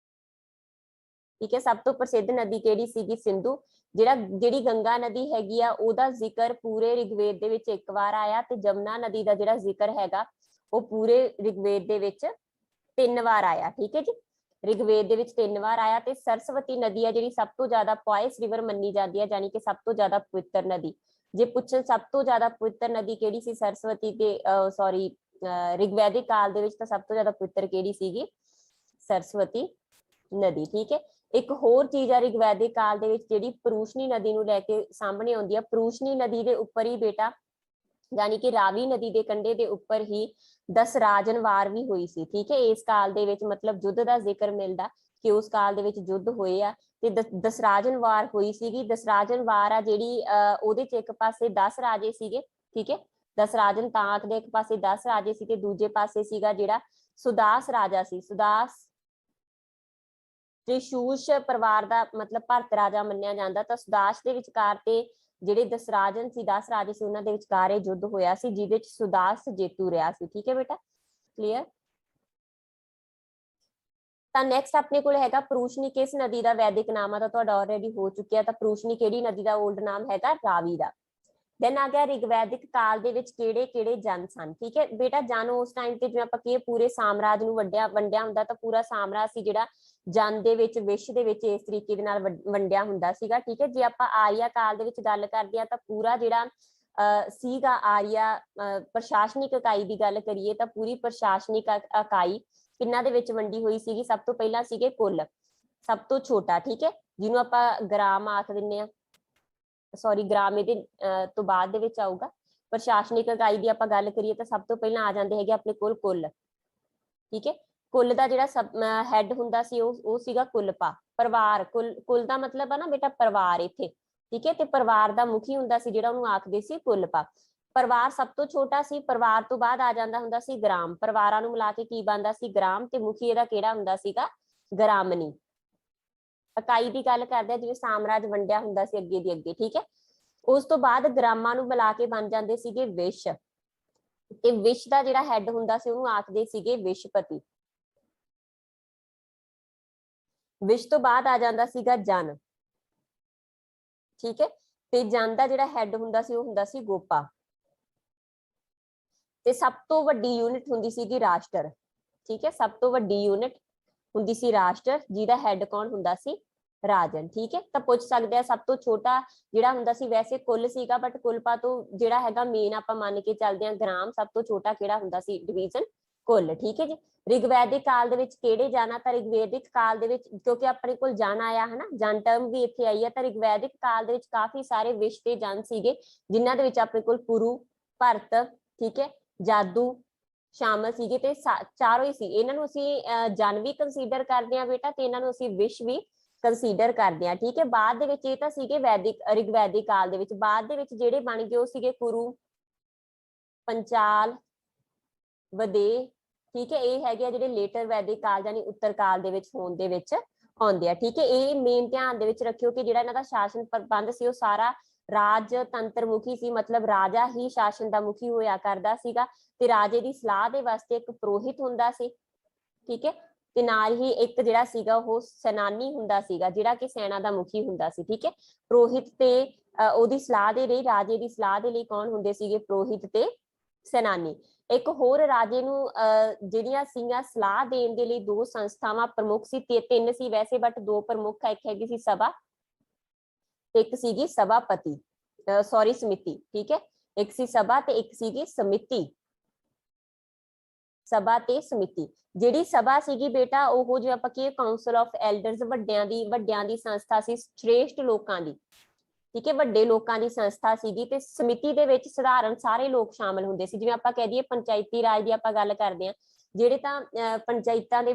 ठीक है, सब तो प्रसिद्ध नदी किहड़ी सीगी, सिंधु। जिहड़ी गंगा नदी हैगी आ ओहदा जिक्र पूरे ऋग्वेद दे विच एक बार आया, ते जमुना नदी का जिहड़ा जिक्र हैगा वो पूरे ऋग्वेद दे विच 3 बार आया। ठीक है जी, ਰਿਗਵੇਦ ਦੇ ਵਿੱਚ 3 ਵਾਰ ਆਇਆ। ਤੇ ਸਰਸਵਤੀ ਨਦੀ ਆ ਜਿਹੜੀ ਸਭ ਤੋਂ ਜ਼ਿਆਦਾ ਪੋਇਸ ਰਿਵਰ ਮੰਨੀ ਜਾਂਦੀ ਹੈ, ਯਾਨੀ ਕਿ ਸਭ ਤੋਂ ਜ਼ਿਆਦਾ ਪਵਿੱਤਰ ਨਦੀ। ਜੇ ਪੁੱਛਣ ਸਭ ਤੋਂ ਜ਼ਿਆਦਾ ਪਵਿੱਤਰ ਨਦੀ ਕਿਹੜੀ ਸੀ ਸਰਸਵਤੀ ਤੇ ਸੌਰੀ ਰਿਗਵੈਦਿਕ ਕਾਲ ਦੇ ਵਿੱਚ, ਤਾਂ ਸਭ ਤੋਂ ਜ਼ਿਆਦਾ ਪਵਿੱਤਰ ਕਿਹੜੀ ਸੀਗੀ? ਸਰਸਵਤੀ ਨਦੀ। ਠੀਕ ਹੈ। ਇੱਕ ਹੋਰ ਚੀਜ਼ ਆ ਰਿਗਵੈਦਿਕ ਕਾਲ ਦੇ ਵਿੱਚ ਜਿਹੜੀ ਪਰੂਸ਼ਨੀ ਨਦੀ ਨੂੰ ਲੈ ਕੇ ਸਾਹਮਣੇ ਆਉਂਦੀ ਆ। ਪਰੂਸ਼ਨੀ ਨਦੀ ਦੇ ਉੱਪਰ ਹੀ ਬੇਟਾ, ਯਾਨੀ ਕਿ ਰਾਵੀ ਨਦੀ ਦੇ ਕੰਢੇ ਦੇ ਉੱਪਰ ਹੀ ਦਸਰਾਜਨ ਵਾਰ ਵੀ ਹੋਈ ਸੀ। ਠੀਕ ਹੈ। ਇਸ ਕਾਲ ਦੇ ਵਿੱਚ ਮਤਲਬ ਯੁੱਧ ਦਾ ਜ਼ਿਕਰ ਮਿਲਦਾ ਕਿ ਉਸ ਕਾਲ ਦੇ ਵਿੱਚ ਯੁੱਧ ਹੋਏ ਆ ਤੇ ਦਸਰਾਜਨ ਵਾਰ ਹੋਈ ਸੀਗੀ। ਦਸਰਾਜਨ ਵਾਰ ਆ ਜਿਹੜੀ ਉਹਦੇ ਚ ਇੱਕ ਪਾਸੇ 10 ਰਾਜੇ ਸੀਗੇ। ਠੀਕ ਹੈ। ਦਸਰਾਜਨ ਤਾਂ ਆਖਦੇ ਇੱਕ ਪਾਸੇ 10 ਰਾਜੇ ਸੀ ਤੇ ਦੂਜੇ ਪਾਸੇ ਸੀਗਾ ਜਿਹੜਾ ਸੁਦਾਸ ਰਾਜਾ ਸੀ। ਸੁਦਾਸ ਤ੍ਰਿਸ਼ੂਸ਼ ਪਰਿਵਾਰ ਦਾ ਮਤਲਬ ਭਰਤ ਰਾਜਾ ਮੰਨਿਆ ਜਾਂਦਾ। ਤਾਂ ਸੁਦਾਸ ਦੇ ਵਿਚਕਾਰ ਤੇ ਜਿਹੜੇ ਦਸਰਾਜਨ ਸੀ 10 ਰਾਜੇ ਸੀ ਉਹਨਾਂ ਦੇ ਵਿਚਕਾਰ ਇਹ ਯੁੱਧ ਹੋਇਆ ਸੀ ਜਿਹਦੇ ਚ ਸੁਦਾਸ ਜੇਤੂ ਰਿਹਾ ਸੀ। ਠੀਕ ਹੈ ਬੇਟਾ, ਕਲੀਅਰ। ਤਾਂ ਨੈਕਸਟ ਆਪਣੇ ਕੋਲ ਹੈਗਾ ਪਰੂਸ਼ਨੀ ਕਿਸ ਨਦੀ ਦਾ ਵੈਦਿਕ ਨਾਮ ਆ, ਤਾਂ ਤੁਹਾਡਾ ਆਲਰੇਡੀ ਹੋ ਚੁੱਕਿਆ। ਤਾਂ ਪਰੂਸ਼ਨੀ ਕਿਹੜੀ ਨਦੀ ਦਾ 올ਡ ਨਾਮ ਹੈਗਾ? ਰਾਵੀ ਦਾ। ਦੈਨ ਆ ਗਿਆ ਰਿਗਵੈਦਿਕ ਕਾਲ ਦੇ ਵਿੱਚ ਕਿਹੜੇ ਕਿਹੜੇ ਜਨ ਸਨ। ਠੀਕ ਹੈ ਬੇਟਾ, ਜਨ ਉਸ ਟਾਈਮ ਤੇ ਜਿਵੇਂ ਆਪਾਂ ਕਹੀਏ ਪੂਰੇ ਸਾਮਰਾਜ ਨੂੰ ਵੰਡਿਆ ਹੁੰਦਾ, ਤਾਂ ਪੂਰਾ ਸਾਮਰਾਜ ਸੀ ਜਿਹੜਾ ਜਨ ਦੇ ਵਿੱਚ ਵਿਸ਼ ਦੇ ਵਿੱਚ ਇਸ ਤਰੀਕੇ ਦੇ ਨਾਲ ਵੰਡਿਆ ਹੁੰਦਾ ਸੀਗਾ। ਠੀਕ ਹੈ। ਜੇ ਆਪਾਂ ਆਰੀਆ ਕਾਲ ਦੇ ਵਿੱਚ ਗੱਲ ਕਰਦੇ ਆ ਤਾਂ ਪੂਰਾ ਜਿਹੜਾ ਸੀਗਾ ਆਰੀਆ ਪ੍ਰਸ਼ਾਸਨਿਕ ਇਕਾਈ ਦੀ ਗੱਲ ਕਰੀਏ ਤਾਂ ਪੂਰੀ ਪ੍ਰਸ਼ਾਸਨਿਕ ਇਕਾਈ ਕਿੰਨਾ ਦੇ ਵਿੱਚ ਵੰਡੀ ਹੋਈ ਸੀਗੀ? ਸਭ ਤੋਂ ਪਹਿਲਾਂ ਸੀਗੇ ਕੁੱਲ, ਸਭ ਤੋਂ ਛੋਟਾ। ਠੀਕ ਹੈ, ਜਿਹਨੂੰ ਆਪਾਂ ਗ੍ਰਾਮ ਆਖ ਦਿੰਦੇ ਆ, ਸੌਰੀ ਗ੍ਰਾਮ ਇਹਦੇ ਤੋਂ ਬਾਅਦ ਦੇ ਵਿੱਚ ਆਊਗਾ। ਪ੍ਰਸ਼ਾਸਨਿਕ ਇਕਾਈ ਦੀ ਆਪਾਂ ਗੱਲ ਕਰੀਏ ਤਾਂ ਸਭ ਤੋਂ ਪਹਿਲਾਂ ਆ ਜਾਂਦੇ ਹੈਗੇ ਆਪਣੇ ਕੋਲ ਕੁੱਲ। ਠੀਕ ਹੈ। ਕੁੱਲ ਦਾ ਜਿਹੜਾ ਹੈਡ ਹੁੰਦਾ ਸੀ ਉਹ ਸੀਗਾ ਕੁਲਪਾ। ਪਰਿਵਾਰ, ਕੁੱਲ ਦਾ ਮਤਲਬ ਆ ਨਾ ਬੇਟਾ ਪਰਿਵਾਰ ਇੱਥੇ। ਠੀਕ ਹੈ। ਤੇ ਪਰਿਵਾਰ ਦਾ ਮੁਖੀ ਹੁੰਦਾ ਸੀ ਜਿਹੜਾ ਉਹਨੂੰ ਆਖਦੇ ਸੀ ਕੁਲਪਾ। ਪਰਿਵਾਰ ਸਭ ਤੋਂ ਛੋਟਾ ਸੀ। ਪਰਿਵਾਰ ਤੋਂ ਬਾਅਦ ਆ ਜਾਂਦਾ ਹੁੰਦਾ ਸੀ ਗ੍ਰਾਮ। ਪਰਿਵਾਰਾਂ ਨੂੰ ਮਿਲਾ ਕੇ ਕੀ ਬਣਦਾ ਸੀ? ਗ੍ਰਾਮ। ਤੇ ਮੁਖੀ ਇਹਦਾ ਕਿਹੜਾ ਹੁੰਦਾ ਸੀਗਾ? ਗ੍ਰਾਮਣੀ। ਇਕਾਈ ਦੀ ਗੱਲ ਕਰਦੇ ਆ ਜਿਵੇਂ ਸਾਮਰਾਜ ਵੰਡਿਆ ਹੁੰਦਾ ਸੀ ਅੱਗੇ ਦੀ ਅੱਗੇ। ਠੀਕ ਹੈ। ਉਸ ਤੋਂ ਬਾਅਦ ਗ੍ਰਾਮਾਂ ਨੂੰ ਮਿਲਾ ਕੇ ਬਣ ਜਾਂਦੇ ਸੀਗੇ ਵਿਸ਼। ਤੇ ਵਿਸ਼ ਦਾ ਜਿਹੜਾ ਹੈਡ ਹੁੰਦਾ ਸੀ ਉਹਨੂੰ ਆਖਦੇ ਸੀਗੇ ਵਿਸ਼ਪਤੀ। ਵਿਸ਼ ਤੋਂ ਬਾਅਦ ਆ ਜਾਂਦਾ ਸੀਗਾ ਜਨ। ਠੀਕ ਹੈ। ਤੇ ਜਨ ਦਾ ਜਿਹੜਾ ਹੈਡ ਹੁੰਦਾ ਸੀ ਉਹ ਹੁੰਦਾ ਸੀ ਗੋਪਾ। ਤੇ ਸਭ ਤੋਂ ਵੱਡੀ ਯੂਨਿਟ ਹੁੰਦੀ ਸੀਗੀ ਰਾਸ਼ਟਰ। ਠੀਕ ਹੈ। ਸਭ ਤੋਂ ਵੱਡੀ ਯੂਨਿਟ ਹੁੰਦੀ ਸੀ ਰਾਸ਼ਟਰ, ਜਿਹਦਾ ਹੈਡ ਕੌਣ ਹੁੰਦਾ ਸੀ? ਰਾਜਨ। ਠੀਕ ਹੈ। ਤਾਂ ਪੁੱਛ ਸਕਦੇ ਆ ਸਭ ਤੋਂ ਛੋਟਾ ਜਿਹੜਾ ਹੁੰਦਾ ਸੀ, ਵੈਸੇ ਕੁੱਲ ਸੀਗਾ ਬਟ ਕੁਲਪਾ ਤੋਂ ਜਿਹੜਾ ਹੈਗਾ ਮੇਨ ਆਪਾਂ ਮੰਨ ਕੇ ਚੱਲਦੇ ਆ ਗ੍ਰਾਮ, ਸਭ ਤੋਂ ਛੋਟਾ ਕਿਹੜਾ ਹੁੰਦਾ ਸੀ ਡਿਵੀਜ਼ਨ? ਕੁੱਲ। ਠੀਕ ਹੈ ਜੀ। ਰਿਗਵੈਦਿਕ ਕਾਲ ਦੇ ਵਿੱਚ ਕਿਹੜੇ ਜਾਣਾ? ਤਾਂ ਰਿਗਵੈਦਿਕ ਕਾਲ ਦੇ ਵਿੱਚ ਕਿਉਂਕਿ ਆਪਣੇ ਕੋਲ ਜਨ ਆਇਆ ਹੈ ਨਾ, ਜਨ ਟਰਮ ਵੀ ਇੱਥੇ ਆਈ ਹੈ, ਤਾਂ ਰਿਗਵੈਦਿਕ ਕਾਲ ਦੇ ਵਿੱਚ ਕਾਫੀ ਸਾਰੇ ਵਿਸ਼ ਤੇ ਜਨ ਸੀਗੇ ਜਿਨ੍ਹਾਂ ਦੇ ਵਿੱਚ ਆਪਣੇ ਕੋਲ ਪੁਰੂ, ਭਰਤ, ਠੀਕ ਹੈ, ਜਾਦੂ ਸ਼ਾਮਲ ਸੀਗੇ। ਤੇ ਚਾਰੋਂ ਹੀ ਸੀ। ਇਹਨਾਂ ਨੂੰ ਅਸੀਂ ਜਨ ਵੀ ਕੰਸੀਡਰ ਕਰਦੇ ਆ ਬੇਟਾ, ਤੇ ਇਹਨਾਂ ਨੂੰ ਅਸੀਂ ਵਿਸ਼ ਵੀ ਕੰਸੀਡਰ ਕਰਦੇ ਆ। ਠੀਕ ਹੈ। ਬਾਅਦ ਦੇ ਵਿੱਚ ਇਹ ਤਾਂ ਸੀਗੇ ਰਿਗਵੈਦਿਕ ਕਾਲ ਦੇ ਵਿੱਚ। ਬਾਅਦ ਦੇ ਵਿੱਚ ਜਿਹੜੇ ਬਣ ਗਏ ਉਹ ਸੀਗੇ ਕੁਰੂ, ਪੰਚਾਲ, ਵਦੇ। ਠੀਕ ਹੈ। ਇਹ ਹੈਗੇ ਆ ਜਿਹੜੇ ਲੇਟਰ ਵੈਦਿਕ ਕਾਲ ਯਾਨੀ ਉੱਤਰ ਕਾਲ ਦੇ ਵਿੱਚ ਹੋਣ ਦੇ ਵਿੱਚ ਆਉਂਦੇ ਆ। ਠੀਕ ਹੈ। ਇਹ ਮੇਨ ਧਿਆਨ ਦੇ ਵਿੱਚ ਰੱਖਿਓ ਕਿ ਜਿਹੜਾ ਇਹਨਾਂ ਦਾ ਸ਼ਾਸਨ ਪ੍ਰਬੰਧ ਸੀ ਉਹ ਸਾਰਾ ਰਾਜ ਤੰਤਰ ਮੁਖੀ ਸੀ, ਮਤਲਬ ਰਾਜਾ ਹੀ ਸ਼ਾਸਨ ਦਾ ਮੁਖੀ ਹੋਇਆ ਕਰਦਾ ਸੀਗਾ। ਤੇ ਰਾਜੇ ਦੀ ਸਲਾਹ ਦੇ ਵਾਸਤੇ ਇੱਕ ਪੁਰੋਹਿਤ ਹੁੰਦਾ ਸੀ। ਠੀਕ ਹੈ। ਤੇ ਨਾਲ ਹੀ ਇੱਕ ਜਿਹੜਾ ਸੀਗਾ ਉਹ ਸੈਨਾਨੀ ਹੁੰਦਾ ਸੀਗਾ ਜਿਹੜਾ ਕਿ ਸੈਨਾ ਦਾ ਮੁਖੀ ਹੁੰਦਾ ਸੀ। ਠੀਕ ਹੈ। ਪੁਰੋਹਿਤ ਤੇ ਉਹਦੀ ਸਲਾਹ ਦੇ ਲਈ, ਰਾਜੇ ਦੀ ਸਲਾਹ ਦੇ ਲਈ ਕੌਣ ਹੁੰਦੇ ਸੀਗੇ? ਪੁਰੋਹਿਤ ਤੇ ਸੈਨਾਨੀ। ਇੱਕ ਹੋਰ ਰਾਜੇ ਨੂੰ ਜਿਹੜੀਆਂ ਸੀਗੀਆਂ ਸਲਾਹ ਦੇਣ ਦੇ ਲਈ ਦੋ ਸੰਸਥਾਵਾਂ ਪ੍ਰਮੁੱਖ ਸੀ, ਤਿੰਨ ਸੀ ਵੈਸੇ ਬਟ ਦੋ ਪ੍ਰਮੁੱਖ, ਇੱਕ ਹੈਗੀ ਸੀ ਸਭਾ, ਇੱਕ ਸੀਗੀ ਸਭਾਪਤੀ, ਸੌਰੀ ਸਮਿਤੀ। ਠੀਕ ਹੈ। ਇੱਕ ਸੀ ਸਭਾ ਤੇ ਇੱਕ ਸੀਗੀ ਸਮਿਤੀ। ਸਭਾ ਤੇ ਸਮਿਤੀ। ਜਿਹੜੀ ਸਭਾ ਸੀਗੀ ਬੇਟਾ ਉਹ ਜੋ ਆਪਾਂ ਕੀ ਕਾਉਂਸਲ ਆਫ ਐਲਡਰਸ, ਵੱਡਿਆਂ ਦੀ ਸੰਸਥਾ ਸੀ, ਸ਼੍ਰੇਸ਼ਟ ਲੋਕਾਂ ਦੀ। ਠੀਕ ਹੈ। ਵੱਡੇ ਲੋਕਾਂ ਦੀ ਸੰਸਥਾ ਸੀਗੀ। ਤੇ ਸਮਿਤੀ ਦੇ ਵਿੱਚ ਸਧਾਰਨ ਸਾਰੇ ਲੋਕ ਸ਼ਾਮਲ ਹੁੰਦੇ ਸੀ। ਜਿਵੇਂ ਆਪਾਂ ਕਹਿ ਦਈਏ ਪੰਚਾਇਤੀ ਰਾਜ ਦੀ ਆਪਾਂ ਗੱਲ ਕਰਦੇ ਹਾਂ, ਜਿਹੜੇ ਤਾਂ ਪੰਚਾਇਤਾਂ ਦੇ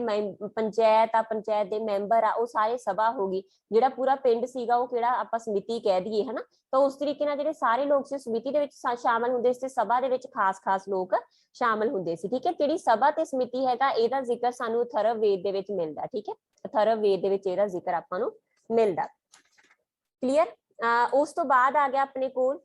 ਪੰਚਾਇਤ ਦੇ ਮੈਂਬਰ ਆ ਉਹ ਸਾਰੇ ਸਭਾ ਹੋ ਗਈ। ਜਿਹੜਾ ਪੂਰਾ ਪਿੰਡ ਸੀਗਾ ਉਹ ਕਿਹੜਾ ਆਪਾਂ ਸਮਿਤੀ ਕਹਿ ਦਈਏ, ਹਨਾ। ਤਾਂ ਉਸ ਤਰੀਕੇ ਨਾਲ ਜਿਹੜੇ ਸਾਰੇ ਲੋਕ ਸੀ ਸਮਿਤੀ ਦੇ ਵਿੱਚ ਸ਼ਾਮਲ ਹੁੰਦੇ ਸੀ ਤੇ ਸਭਾ ਦੇ ਵਿੱਚ ਖਾਸ ਲੋਕ ਸ਼ਾਮਲ ਹੁੰਦੇ ਸੀ। ਠੀਕ ਹੈ। ਜਿਹੜੀ ਸਭਾ ਤੇ ਸਮਿਤੀ ਹੈਗਾ ਇਹਦਾ ਜ਼ਿਕਰ ਸਾਨੂੰ ਅਥਰਵ ਵੇਦ ਦੇ ਵਿੱਚ ਮਿਲਦਾ। ਠੀਕ ਹੈ। ਅਥਰਵ ਵੇਦ ਦੇ ਵਿੱਚ ਇਹਦਾ ਜ਼ਿਕਰ ਆਪਾਂ ਨੂੰ ਮਿਲਦਾ। ਕਲੀਅਰ। ਉਸ ਤੋਂ ਬਾਅਦ ਆ ਗਿਆ ਆਪਣੇ ਕੋਲ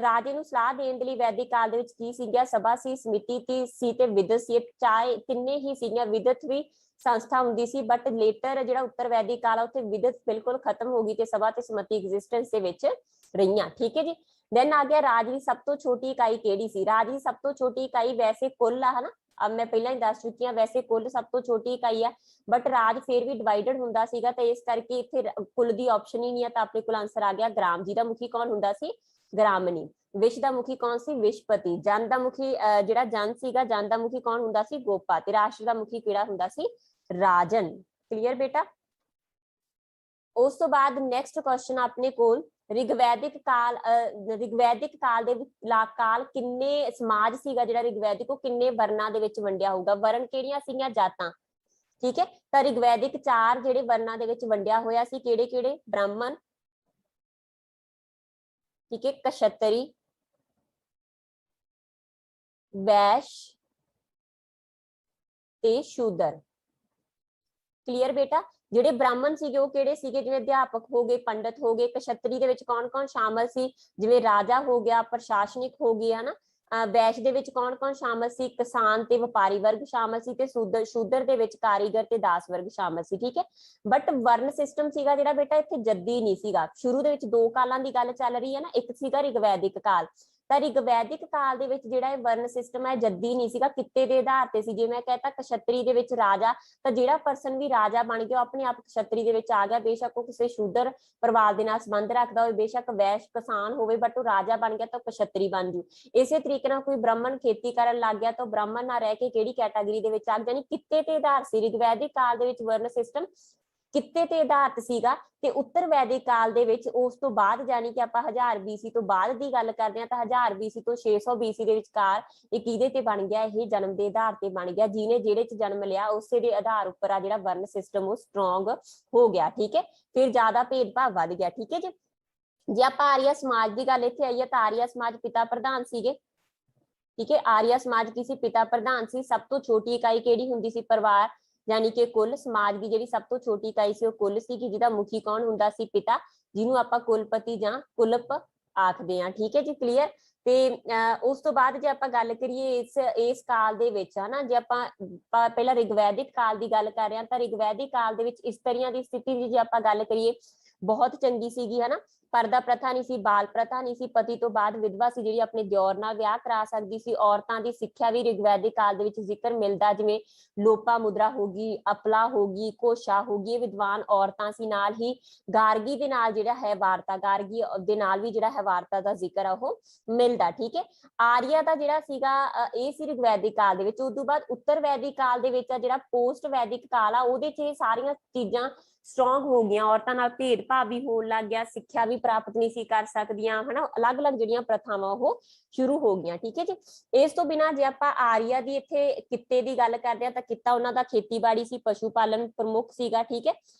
ਰਾਜੇ ਨੂੰ ਸਲਾਹ ਦੇਣ ਦੇ ਲਈ ਵੈਦਿਕ ਕਾਲ ਦੇ ਵਿੱਚ ਕੀ ਸੀਗਾ? ਸਭਾ ਸੀ, ਸਮਿਤੀ ਸੀ ਤੇ ਵਿਦਤ ਸੀ। ਚਾਹੇ ਤਿੰਨੇ ਹੀ ਸੀਗੀਆਂ। ਵਿਦਤ ਵੀ ਸੰਸਥਾ ਹੁੰਦੀ ਸੀ ਬਟ ਲੇਟਰ ਜਿਹੜਾ ਉੱਤਰ ਵੈਦਿਕ ਕਾਲ ਆ ਉੱਥੇ ਵਿਦਤ ਬਿਲਕੁਲ ਖਤਮ ਹੋ ਗਈ ਤੇ ਸਭਾ ਤੇ ਸਮਿਤੀ ਐਗਜ਼ਿਸਟੈਂਸ ਦੇ ਵਿੱਚ ਰਹੀਆਂ। ਠੀਕ ਹੈ ਜੀ। ਦੈਨ ਆ ਗਿਆ ਰਾਜ ਦੀ ਸਭ ਤੋਂ ਛੋਟੀ ਇਕਾਈ ਕਿਹੜੀ ਸੀ? ਰਾਜ ਦੀ ਸਭ ਤੋਂ ਛੋਟੀ ਇਕਾਈ ਵੈਸੇ ਕੁੱਲ ਆ, ਹਨਾ। अब मैं पहला ही दस चुकी हाँ, वैसे कुल सब तो छोटी इकाई है बट राज फिर भी डिवाइडेड हुंदा सीगा ते इस करके इत्थे कुल दी ऑप्शन ही नहीं है, तो अपने कोल आंसर आ गया ग्राम। जी दा मुखी कौन हुंदा सी? ग्रामणी। विश दा मुखी कौन सी? विशपति। जन दा मुखी जिहड़ा जन सीगा, जन दा मुखी कौन हुंदा सी? गोपा। ते राष्ट्र दा मुखी किहड़ा हुंदा सी? राजन। क्लियर बेटा? उस तो बाद नैक्सट क्वेश्चन अपने कोल ऋग्वैदिक काल, ऋग्वैदिक काल दे काल किन्ने समाज सीगा जिहड़ा ऋग्वैदिक, किन्ने वर्णां दे विच वंडिया होगा? वर्ण किहड़ियां सीगीਆਂ? जातां। ठीक है, तो ऋग्वैदिक चार जिहड़े वर्णां दे विच वंडिया होया सी, किहड़े किहड़े? ब्राह्मण, ठीक है, क्षत्रिय, वैश्य ते शूद्र। क्लियर बेटा? ਜਿਹੜੇ ਬ੍ਰਾਹਮਣ ਸੀਗੇ ਉਹ ਕਿਹੜੇ ਸੀਗੇ? ਜਿਵੇਂ ਅਧਿਆਪਕ ਹੋ ਗਏ, ਪੰਡਤ ਹੋ ਗਏ। ਕਸ਼ਤਰੀ ਦੇ ਵਿੱਚ ਕੌਣ ਕੌਣ ਸ਼ਾਮਲ ਸੀ? ਜਿਵੇਂ ਰਾਜਾ ਹੋ ਗਿਆ, ਪ੍ਰਸ਼ਾਸਨਿਕ ਹੋ ਗਈ ਹੈ ਨਾ। ਵੈਸ਼ ਦੇ ਵਿੱਚ ਕੌਣ ਕੌਣ ਸ਼ਾਮਲ ਸੀ? ਕਿਸਾਨ ਤੇ ਵਪਾਰੀ ਵਰਗ ਸ਼ਾਮਲ ਸੀ, ਤੇ ਸ਼ੂਦਰ ਦੇ ਵਿੱਚ ਕਾਰੀਗਰ ਤੇ ਦਾਸ ਵਰਗ ਸ਼ਾਮਲ ਸੀ। ਠੀਕ ਹੈ, ਬਟ ਵਰਨ ਸਿਸਟਮ ਸੀਗਾ ਜਿਹੜਾ ਬੇਟਾ ਇੱਥੇ ਜੱਦੀ ਨਹੀਂ ਸੀਗਾ। ਸ਼ੁਰੂ ਦੇ ਵਿੱਚ ਦੋ ਕਾਲਾਂ ਦੀ ਗੱਲ ਚੱਲ ਰਹੀ ਹੈ ਨਾ, ਇੱਕ ਸੀਗਾ ਰਿਗਵੈਦਿਕ ਕਾਲ, ਤਾਂ ਰਿਗਵੈਦਿਕ ਕਾਲ ਦੇ ਵਿੱਚ ਜਿਹੜਾ ਇਹ ਵਰਨ ਸਿਸਟਮ ਹੈ ਜੱਦੀ ਨਹੀਂ ਸੀਗਾ, ਕਿੱਤੇ ਦੇ ਆਧਾਰ ਤੇ ਸੀ। ਜੇ ਮੈਂ ਕਹਤਾ ਕਸ਼ਤਰੀ ਦੇ ਵਿੱਚ ਰਾਜਾ, ਤਾਂ ਜਿਹੜਾ ਪਰਸਨ ਵੀ ਰਾਜਾ ਬਣ ਗਿਆ ਉਹ ਆਪਣੇ ਆਪ ਕਸ਼ਤਰੀ ਦੇ ਵਿੱਚ ਆ ਗਿਆ, ਬੇਸ਼ੱਕ ਉਹ ਕਿਸੇ ਸ਼ੂਦਰ ਪਰਿਵਾਰ ਦੇ ਨਾਲ ਸੰਬੰਧ ਰੱਖਦਾ ਹੋਵੇ, ਬੇਸ਼ੱਕ ਵੈਸ਼ ਕਿਸਾਨ ਹੋਵੇ, ਬਟ ਉਹ ਰਾਜਾ ਬਣ ਗਿਆ ਤਾਂ ਕਸ਼ਤਰੀ ਬਣ ਜੂ। ਇਸੇ ਤਰੀਕੇ ਨਾਲ ਕੋਈ ਬ੍ਰਾਹਮਣ ਖੇਤੀ ਕਰਨ ਲੱਗ ਗਿਆ ਤਾਂ ਬ੍ਰਾਹਮਣ ਨਾ ਰਹਿ ਕੇ ਕਿਹੜੀ ਕੈਟਾਗਰੀ ਦੇ ਵਿੱਚ ਆ ਗਿਆ? ਯਾਨੀ ਕਿੱਤੇ ਤੇ ਆਧਾਰ ਸੀ। ਰਿਗਵੈਦਿਕ ਕਾਲ ਦੇ ਵਿੱਚ ਵਰਨ ਸਿਸਟਮ ਕਿੱਤੇ ਤੇ ਆਧਾਰਿਤ ਸੀਗਾ, ਤੇ ਉੱਤਰ ਵੈਦਿਕ ਕਾਲ ਦੇ ਵਿੱਚ ਉਸ ਤੋਂ ਬਾਅਦ, ਯਾਨੀ ਕਿ ਆਪਾਂ 1000 BC ਤੋਂ ਬਾਅਦ ਦੀ ਗੱਲ ਕਰਦੇ ਹਾਂ, ਤਾਂ 1000 BC ਤੋਂ 600 BC ਦੇ ਵਿਚਕਾਰ ਇਹ ਕਿਹਦੇ ਤੇ ਬਣ ਗਿਆ? ਇਹ ਜਨਮ ਦੇ ਆਧਾਰ ਤੇ ਬਣ ਗਿਆ। ਜਿਹਨੇ ਜਿਹੜੇ ਚ ਜਨਮ ਲਿਆ ਉਸੇ ਦੇ ਆਧਾਰ ਉੱਪਰ ਆ ਜਿਹੜਾ ਵਰਨ ਸਿਸਟਮ ਉਹ ਸਟਰੋਂਗ ਹੋ ਗਿਆ। ਠੀਕ ਹੈ, ਫਿਰ ਜ਼ਿਆਦਾ ਭੇਦਭਾਵ ਵੱਧ ਗਿਆ। ਠੀਕ ਹੈ ਜੀ। ਜੇ ਆਪਾਂ ਆਰੀਆ ਸਮਾਜ ਦੀ ਗੱਲ ਇੱਥੇ ਆਈਏ ਤਾਂ ਆਰੀਆ ਸਮਾਜ ਪਿਤਾ ਪ੍ਰਧਾਨ ਸੀਗੇ। ਠੀਕ ਹੈ, ਆਰੀਆ ਸਮਾਜ ਕੀ ਸੀ? ਪਿਤਾ ਪ੍ਰਧਾਨ ਸੀ। ਸਭ ਤੋਂ ਛੋਟੀ ਇਕਾਈ ਕਿਹੜੀ ਹੁੰਦੀ ਸੀ? ਪਰਿਵਾਰ, यानी कि कुल। समाज की जिहड़ी सब तो छोटी इकाई सी कुल सी, जिहदा मुखी कौन हुंदा सी? पिता, जिन्हों आपां कुलपति जां कुलप आखदे हां। ठीक है जी, क्लीयर? ते उस तो बाद जे आपां गल करिए इस काल दे विच है ना, जे आपां पहला ऋग्वैदिक काल की गल कर रहे हैं, तां ऋग्वैदिक काल दे विच इस्त्रियां दी स्थिति दी जे आपां गल करिए बहुत चंगी सीगी, है ना। परदा प्रथा नहीं सी, बाल प्रथा नहीं सी, पति तो बाद विधवा सी जिहड़ी अपने दिओर नाल विआह करा सकदी सी। औरतां दी सिक्ख्या भी ऋग्वैदिक काल दे विच जिक्र मिलदा, जिवें लोपा मुद्रा होगी, अपला होगी, कोशा होगी, विद्वान औरतां सी। नाल ही गार्गी दे नाल जिहड़ा है वार्ता, गार्गी दे नाल भी जिहड़ा है वार्ता दा जिक्र है वो मिलदा। ठीक है, आर्या दा जिहड़ा सीगा इह सी ऋग्वैदिक काल दे विच। उस तों बाद उत्तर वैदिक काल दे विच जिहड़ा पोस्ट वैदिक काल आ, ਉਹਦੇ 'ਚ ਇਹ ਸਾਰੀਆਂ ਚੀਜ਼ਾਂ ਸਟਰੋਂਗ ਹੋ ਗਈਆਂ। ਔਰਤਾਂ ਨਾਲ ਭੇਦਭਾਵ ਵੀ ਹੋਣ ਲੱਗ ਗਿਆ, ਸਿੱਖਿਆ ਵੀ ਪ੍ਰਾਪਤ ਨਹੀਂ ਸੀ ਕਰ ਸਕਦੀਆਂ, ਹਨਾ। ਅਲੱਗ-ਅਲੱਗ ਜਿਹੜੀਆਂ ਪ੍ਰਥਾਵਾਂ ਉਹ ਸ਼ੁਰੂ ਹੋ ਗਈਆਂ। ਠੀਕ ਹੈ ਜੀ। ਇਸ ਤੋਂ ਬਿਨਾਂ ਜੇ ਆਪਾਂ ਆਰੀਆ ਦੀ ਇੱਥੇ ਕਿੱਤੇ ਦੀ ਗੱਲ ਕਰਦੇ ਹਾਂ ਤਾਂ ਕਿੱਤਾ ਉਹਨਾਂ ਦਾ ਖੇਤੀਬਾੜੀ ਸੀ, ਪਸ਼ੂ ਪਾਲਣ ਪ੍ਰਮੁੱਖ ਸੀਗਾ। ਠੀਕ ਹੈ,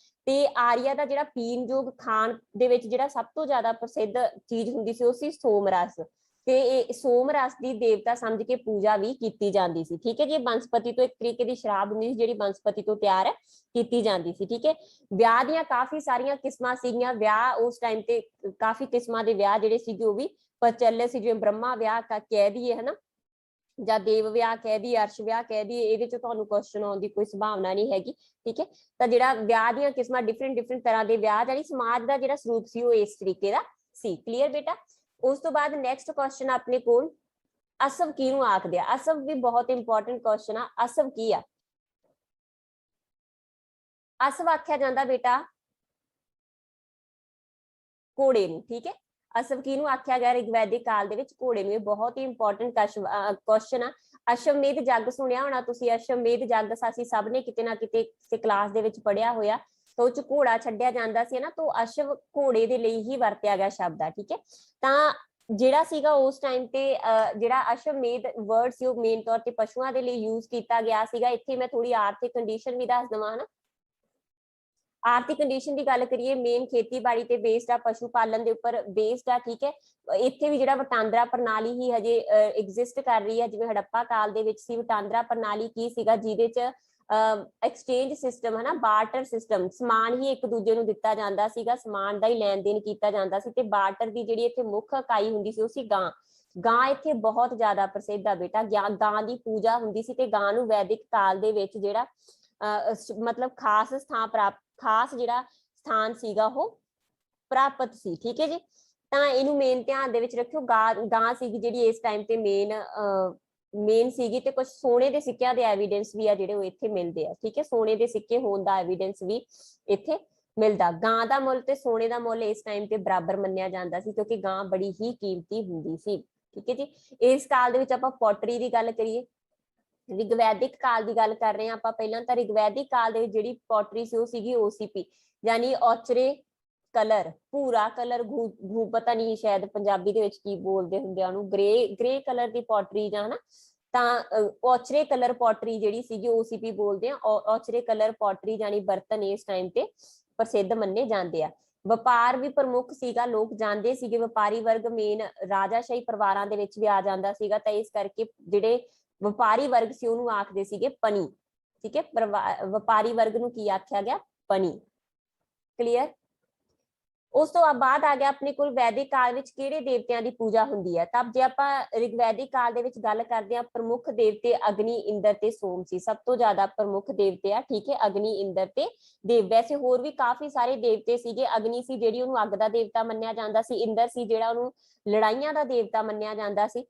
ਤੇ ਆਰੀਆ ਦਾ ਜਿਹੜਾ ਪੀਣਯੋਗ ਖਾਣ ਦੇ ਵਿੱਚ ਜਿਹੜਾ ਸਭ ਤੋਂ ਜ਼ਿਆਦਾ ਪ੍ਰਸਿੱਧ ਚੀਜ਼ ਹੁੰਦੀ ਸੀ ਉਹ ਸੀ ਸੋਮ ਰਸ, ਤੇ ਇਹ ਸੋਮ ਰਸ ਦੀ ਦੇਵਤਾ ਸਮਝ ਕੇ ਪੂਜਾ ਵੀ ਕੀਤੀ ਜਾਂਦੀ ਸੀ। ਠੀਕ ਹੈ ਜੀ। ਬਨਸਪਤੀ ਤੋਂ ਇੱਕ ਤਰੀਕੇ ਦੀ ਸ਼ਰਾਬ ਹੁੰਦੀ ਸੀ ਜਿਹੜੀ ਬਨਸਪਤੀ ਤੋਂ ਤਿਆਰ ਕੀਤੀ ਜਾਂਦੀ ਸੀ। ਠੀਕ ਹੈ, ਵਿਆਹ ਦੀਆਂ ਕਾਫੀ ਸਾਰੀਆਂ ਕਿਸਮਾਂ ਸੀਗੀਆਂ। ਵਿਆਹ ਉਸ ਟਾਈਮ ਤੇ ਕਾਫੀ ਕਿਸਮਾਂ ਦੇ ਵਿਆਹ ਜਿਹੜੇ ਸੀਗੇ ਉਹ ਵੀ ਪ੍ਰਚਲਿਤ ਸੀ, ਜਿਵੇਂ ਬ੍ਰਹਮਾ ਵਿਆਹ ਕਹਿ ਦਈਏ, ਹਨਾ, ਜਾਂ ਦੇਵ ਵਿਆਹ ਕਹਿ ਦਈਏ, ਅਰਸ਼ ਵਿਆਹ ਕਹਿ ਦਈਏ। ਇਹਦੇ ਚ ਤੁਹਾਨੂੰ ਕੁਐਸਚਨ ਆਉਣ ਦੀ ਕੋਈ ਸੰਭਾਵਨਾ ਨਹੀਂ ਹੈਗੀ। ਠੀਕ ਹੈ, ਤਾਂ ਜਿਹੜਾ ਵਿਆਹ ਦੀਆਂ ਕਿਸਮਾਂ ਡਿਫਰੈਂਟ ਤਰ੍ਹਾਂ ਦੇ ਵਿਆਹ, ਜਿਹੜੀ ਸਮਾਜ ਦਾ ਜਿਹੜਾ ਸਰੂਪ ਸੀ ਉਹ ਇਸ ਤਰੀਕੇ ਦਾ ਸੀ। ਕਲੀਅਰ ਬੇਟਾ? ਉਸ ਤੋਂ ਬਾਅਦ ਨੈਕਸਟ ਕੁਐਸਚਨ ਆਪਣੇ ਕੋਲ ਅਸਵ ਕਿਹਨੂੰ ਆਖਦੇ ਆ? ਅਸਵ ਵੀ ਬਹੁਤ ਇੰਪੋਰਟੈਂਟ ਕੁਐਸਚਨ ਆ। ਅਸਵ ਕੀ ਆ? ਅਸਵ ਆਖਿਆ ਜਾਂਦਾ ਬੇਟਾ ਘੋੜੇ ਨੂੰ। ਠੀਕ ਹੈ, ਅਸਵ ਕਿਹਨੂੰ ਆਖਿਆ ਗਿਆ ਰਿਗਵੈਦਿਕ ਕਾਲ ਦੇ ਵਿੱਚ? ਘੋੜੇ ਨੂੰ। ਇਹ ਬਹੁਤ ਹੀ ਇੰਪੋਰਟੈਂਟ ਕੁਐਸਚਨ ਆ। ਅਸ਼ਵਮੇਧ ਜੱਗ ਸੁਣਿਆ ਹੋਣਾ ਤੁਸੀਂ। ਅਸ਼ਵਮੇਧ ਜੱਗ ਅਸੀਂ ਸਭ ਨੇ ਕਿਤੇ ਨਾ ਕਿਤੇ ਕਲਾਸ ਦੇ ਵਿੱਚ ਪੜ੍ਹਿਆ ਹੋਇਆ। ਤਾਂ ਉਹ ਚ ਘੋੜਾ ਛੱਡਿਆ ਜਾਂਦਾ ਸੀ ਨਾ, ਤਾਂ ਅਸ਼ਵ ਘੋੜੇ ਦੇ ਲਈ ਹੀ ਵਰਤਿਆ ਗਿਆ ਸ਼ਬਦ ਆ। ਠੀਕ ਹੈ, ਤਾਂ ਜਿਹੜਾ ਸੀਗਾ ਉਸ ਟਾਈਮ ਤੇ ਜਿਹੜਾ ਅਸ਼ਵਮੇਧ ਵਰਡ ਸੀ ਉਹ ਮੇਨ ਤੌਰ ਤੇ ਪਸ਼ੂਆਂ ਦੇ ਲਈ ਯੂਜ਼ ਕੀਤਾ ਗਿਆ ਸੀਗਾ। ਇੱਥੇ ਮੈਂ ਥੋੜੀ ਆਰਥਿਕ ਕੰਡੀਸ਼ਨ ਵੀ ਦੱਸ ਦਵਾਂ, ਹਨਾ। ਆਰਥਿਕ ਕੰਡੀਸ਼ਨ ਦੀ ਗੱਲ ਕਰੀਏ, ਮੇਨ ਖੇਤੀਬਾੜੀ ਤੇ ਬੇਸਡ ਆ, ਪਸ਼ੂ ਪਾਲਣ ਦੇ ਉੱਪਰ ਬੇਸਡ ਆ। ਠੀਕ ਹੈ, ਇੱਥੇ ਵੀ ਜਿਹੜਾ ਵਟਾਂਦਰਾ ਪ੍ਰਣਾਲੀ ਹੀ ਹਜੇ ਐਗਜ਼ਿਸਟ ਕਰ ਰਹੀ ਹੈ। ਜਿਵੇਂ ਹੜੱਪਾ ਕਾਲ ਦੇ ਵਿੱਚ ਸੀ, ਵਟਾਂਦਰਾ ਪ੍ਰਣਾਲੀ ਕੀ ਸੀਗਾ? ਜਿਹਦੇ ਚ ਐਕਸਚੇਂਜ ਸਿਸਟਮ, ਹੈ ਨਾ, ਬਾਰਟਰ ਸਿਸਟਮ, ਸਮਾਨ ਹੀ ਇੱਕ ਦੂਜੇ ਨੂੰ ਦਿੱਤਾ ਜਾਂਦਾ ਸੀਗਾ, ਸਮਾਨ ਦਾ ਹੀ ਲੈਣ ਦੇਣ ਕੀਤਾ ਜਾਂਦਾ ਸੀ। ਤੇ ਬਾਰਟਰ ਦੀ ਜਿਹੜੀ ਇੱਥੇ ਮੁੱਖ ਇਕਾਈ ਹੁੰਦੀ ਸੀ ਉਹ ਸੀ ਗਾਂ। ਗਾਂ ਇੱਥੇ ਬਹੁਤ ਜ਼ਿਆਦਾ ਪ੍ਰਸਿੱਧ ਆ ਬੇਟਾ। ਗਾਂ ਦੀ ਪੂਜਾ ਹੁੰਦੀ ਸੀ, ਤੇ ਗਾਂ ਨੂੰ ਵੈਦਿਕ ਕਾਲ ਦੇ ਵਿੱਚ ਜਿਹੜਾ ਮਤਲਬ ਖਾਸ ਜਿਹੜਾ ਸਥਾਨ ਸੀਗਾ ਉਹ ਪ੍ਰਾਪਤ ਸੀ। ਠੀਕ ਹੈ ਜੀ, ਤਾਂ ਇਹਨੂੰ ਮੇਨ ਧਿਆਨ ਦੇ ਵਿੱਚ ਰੱਖਿਓ। ਗਾਂ ਸੀਗੀ ਜਿਹੜੀ ਇਸ ਟਾਈਮ ਤੇ ਮੇਨ ਮੇਨ ਸੀਗੀ ਤੇ ਕੁਝ ਸੋਨੇ ਦੇ ਸਿੱਕਿਆਂ ਦੇ ਐਵੀਡੈਂਸ ਵੀ ਆ ਜਿਹੜੇ ਉਹ ਇੱਥੇ ਮਿਲਦੇ ਆ। ਠੀਕ ਹੈ, ਸੋਨੇ ਦੇ ਸਿੱਕੇ ਹੋਣ ਦਾ ਐਵੀਡੈਂਸ ਵੀ ਇੱਥੇ ਮਿਲਦਾ। ਗਾਂ ਦਾ ਮੁੱਲ ਤੇ ਸੋਨੇ ਦਾ ਮੁੱਲ ਇਸ ਟਾਈਮ ਤੇ ਬਰਾਬਰ ਮੰਨਿਆ ਜਾਂਦਾ ਸੀ ਕਿਉਂਕਿ ਗਾਂ ਬੜੀ ਹੀ ਕੀਮਤੀ ਹੁੰਦੀ ਸੀ। ਠੀਕ ਹੈ ਜੀ। ਇਸ ਕਾਲ ਦੇ ਵਿੱਚ ਆਪਾਂ ਪੋਟਰੀ ਦੀ ਗੱਲ ਕਰੀਏ, ਰਿਗਵੈਦਿਕ ਕਾਲ ਦੀ ਗੱਲ ਕਰ ਰਹੇ ਹਾਂ ਆਪਾਂ। ਪਹਿਲਾਂ ਤਾਂ ਰਿਗਵੈਦਿਕ ਕਾਲ ਦੇ ਵਿੱਚ ਜਿਹੜੀ ਪੋਟਰੀ ਸੀ ਉਹ ਸੀਗੀ OCP, ਯਾਨੀ ਔਚਰੇ ਕਲਰ, ਭੂਰਾ ਕਲਰ, ਭੂ ਪਤਾ ਨਹੀਂ ਸ਼ਾਇਦ ਪੰਜਾਬੀ ਦੇ ਵਿੱਚ ਕੀ ਬੋਲਦੇ ਹੁੰਦੇ ਆ ਉਹਨੂੰ, ਗ੍ਰੇ ਕਲਰ ਦੀ ਪੋਟਰੀ ਜਾਂ ਹਨਾ, ਤਾਂ ਔਚਰੇ ਕਲਰ ਪੋਟਰੀ ਜਿਹੜੀ ਸੀਗੀ OCP ਬੋਲਦੇ ਆ। ਔਚਰੇ ਕਲਰ ਪੋਟਰੀ ਯਾਨੀ ਬਰਤਨ ਇਸ ਟਾਈਮ ਤੇ ਪ੍ਰਸਿੱਧ ਮੰਨੇ ਜਾਂਦੇ ਆ। ਵਪਾਰ ਵੀ ਪ੍ਰਮੁੱਖ ਸੀਗਾ, ਲੋਕ ਜਾਣਦੇ ਸੀਗੇ, ਵਪਾਰੀ ਵਰਗ ਮੇਨ ਰਾਜਾਸ਼ਾਹੀ ਪਰਿਵਾਰਾਂ ਦੇ ਵਿੱਚ ਵੀ ਆ ਜਾਂਦਾ ਸੀਗਾ, ਤਾਂ ਇਸ ਕਰਕੇ ਜਿਹੜੇ ਵਪਾਰੀ ਵਰਗ ਸੀ ਉਹਨੂੰ ਆਖਦੇ ਸੀਗੇ ਪਨੀ। ਠੀਕ ਹੈ, ਵਪਾਰੀ ਵਰਗ ਨੂੰ ਕੀ ਆਖਿਆ ਗਿਆ? ਪਨੀ। ਕਲੀਅਰ। ਉਸ ਤੋਂ ਬਾਅਦ ਆ ਗਿਆ ਆਪਣੇ ਕੋਲ ਵੈਦਿਕ ਕਾਲ ਵਿੱਚ ਕਿਹੜੇ ਦੇਵਤਿਆਂ ਦੀ ਪੂਜਾ ਹੁੰਦੀ ਹੈ। ਤਾਂ ਜੇ ਆਪਾਂ ਰਿਗਵੈਦਿਕ ਕਾਲ ਦੇ ਵਿੱਚ ਗੱਲ ਕਰਦੇ ਹਾਂ, ਪ੍ਰਮੁੱਖ ਦੇਵਤੇ ਅਗਨੀ, ਇੰਦਰ ਤੇ ਸੋਮ ਸੀ। ਸਭ ਤੋਂ ਜ਼ਿਆਦਾ ਪ੍ਰਮੁੱਖ ਦੇਵਤੇ ਆ, ਠੀਕ ਹੈ, ਅਗਨੀ, ਇੰਦਰ ਤੇ ਦੇਵ। ਵੈਸੇ ਹੋਰ ਵੀ ਕਾਫੀ ਸਾਰੇ ਦੇਵਤੇ ਸੀਗੇ। ਅਗਨੀ ਸੀ ਜਿਹੜੀ ਉਹਨੂੰ ਅੱਗ ਦਾ ਦੇਵਤਾ ਮੰਨਿਆ ਜਾਂਦਾ ਸੀ। ਇੰਦਰ ਸੀ ਜਿਹੜਾ ਉਹਨੂੰ ਲੜਾਈਆਂ ਦਾ ਦੇਵਤਾ ਮੰਨਿਆ ਜਾਂਦਾ ਸੀ।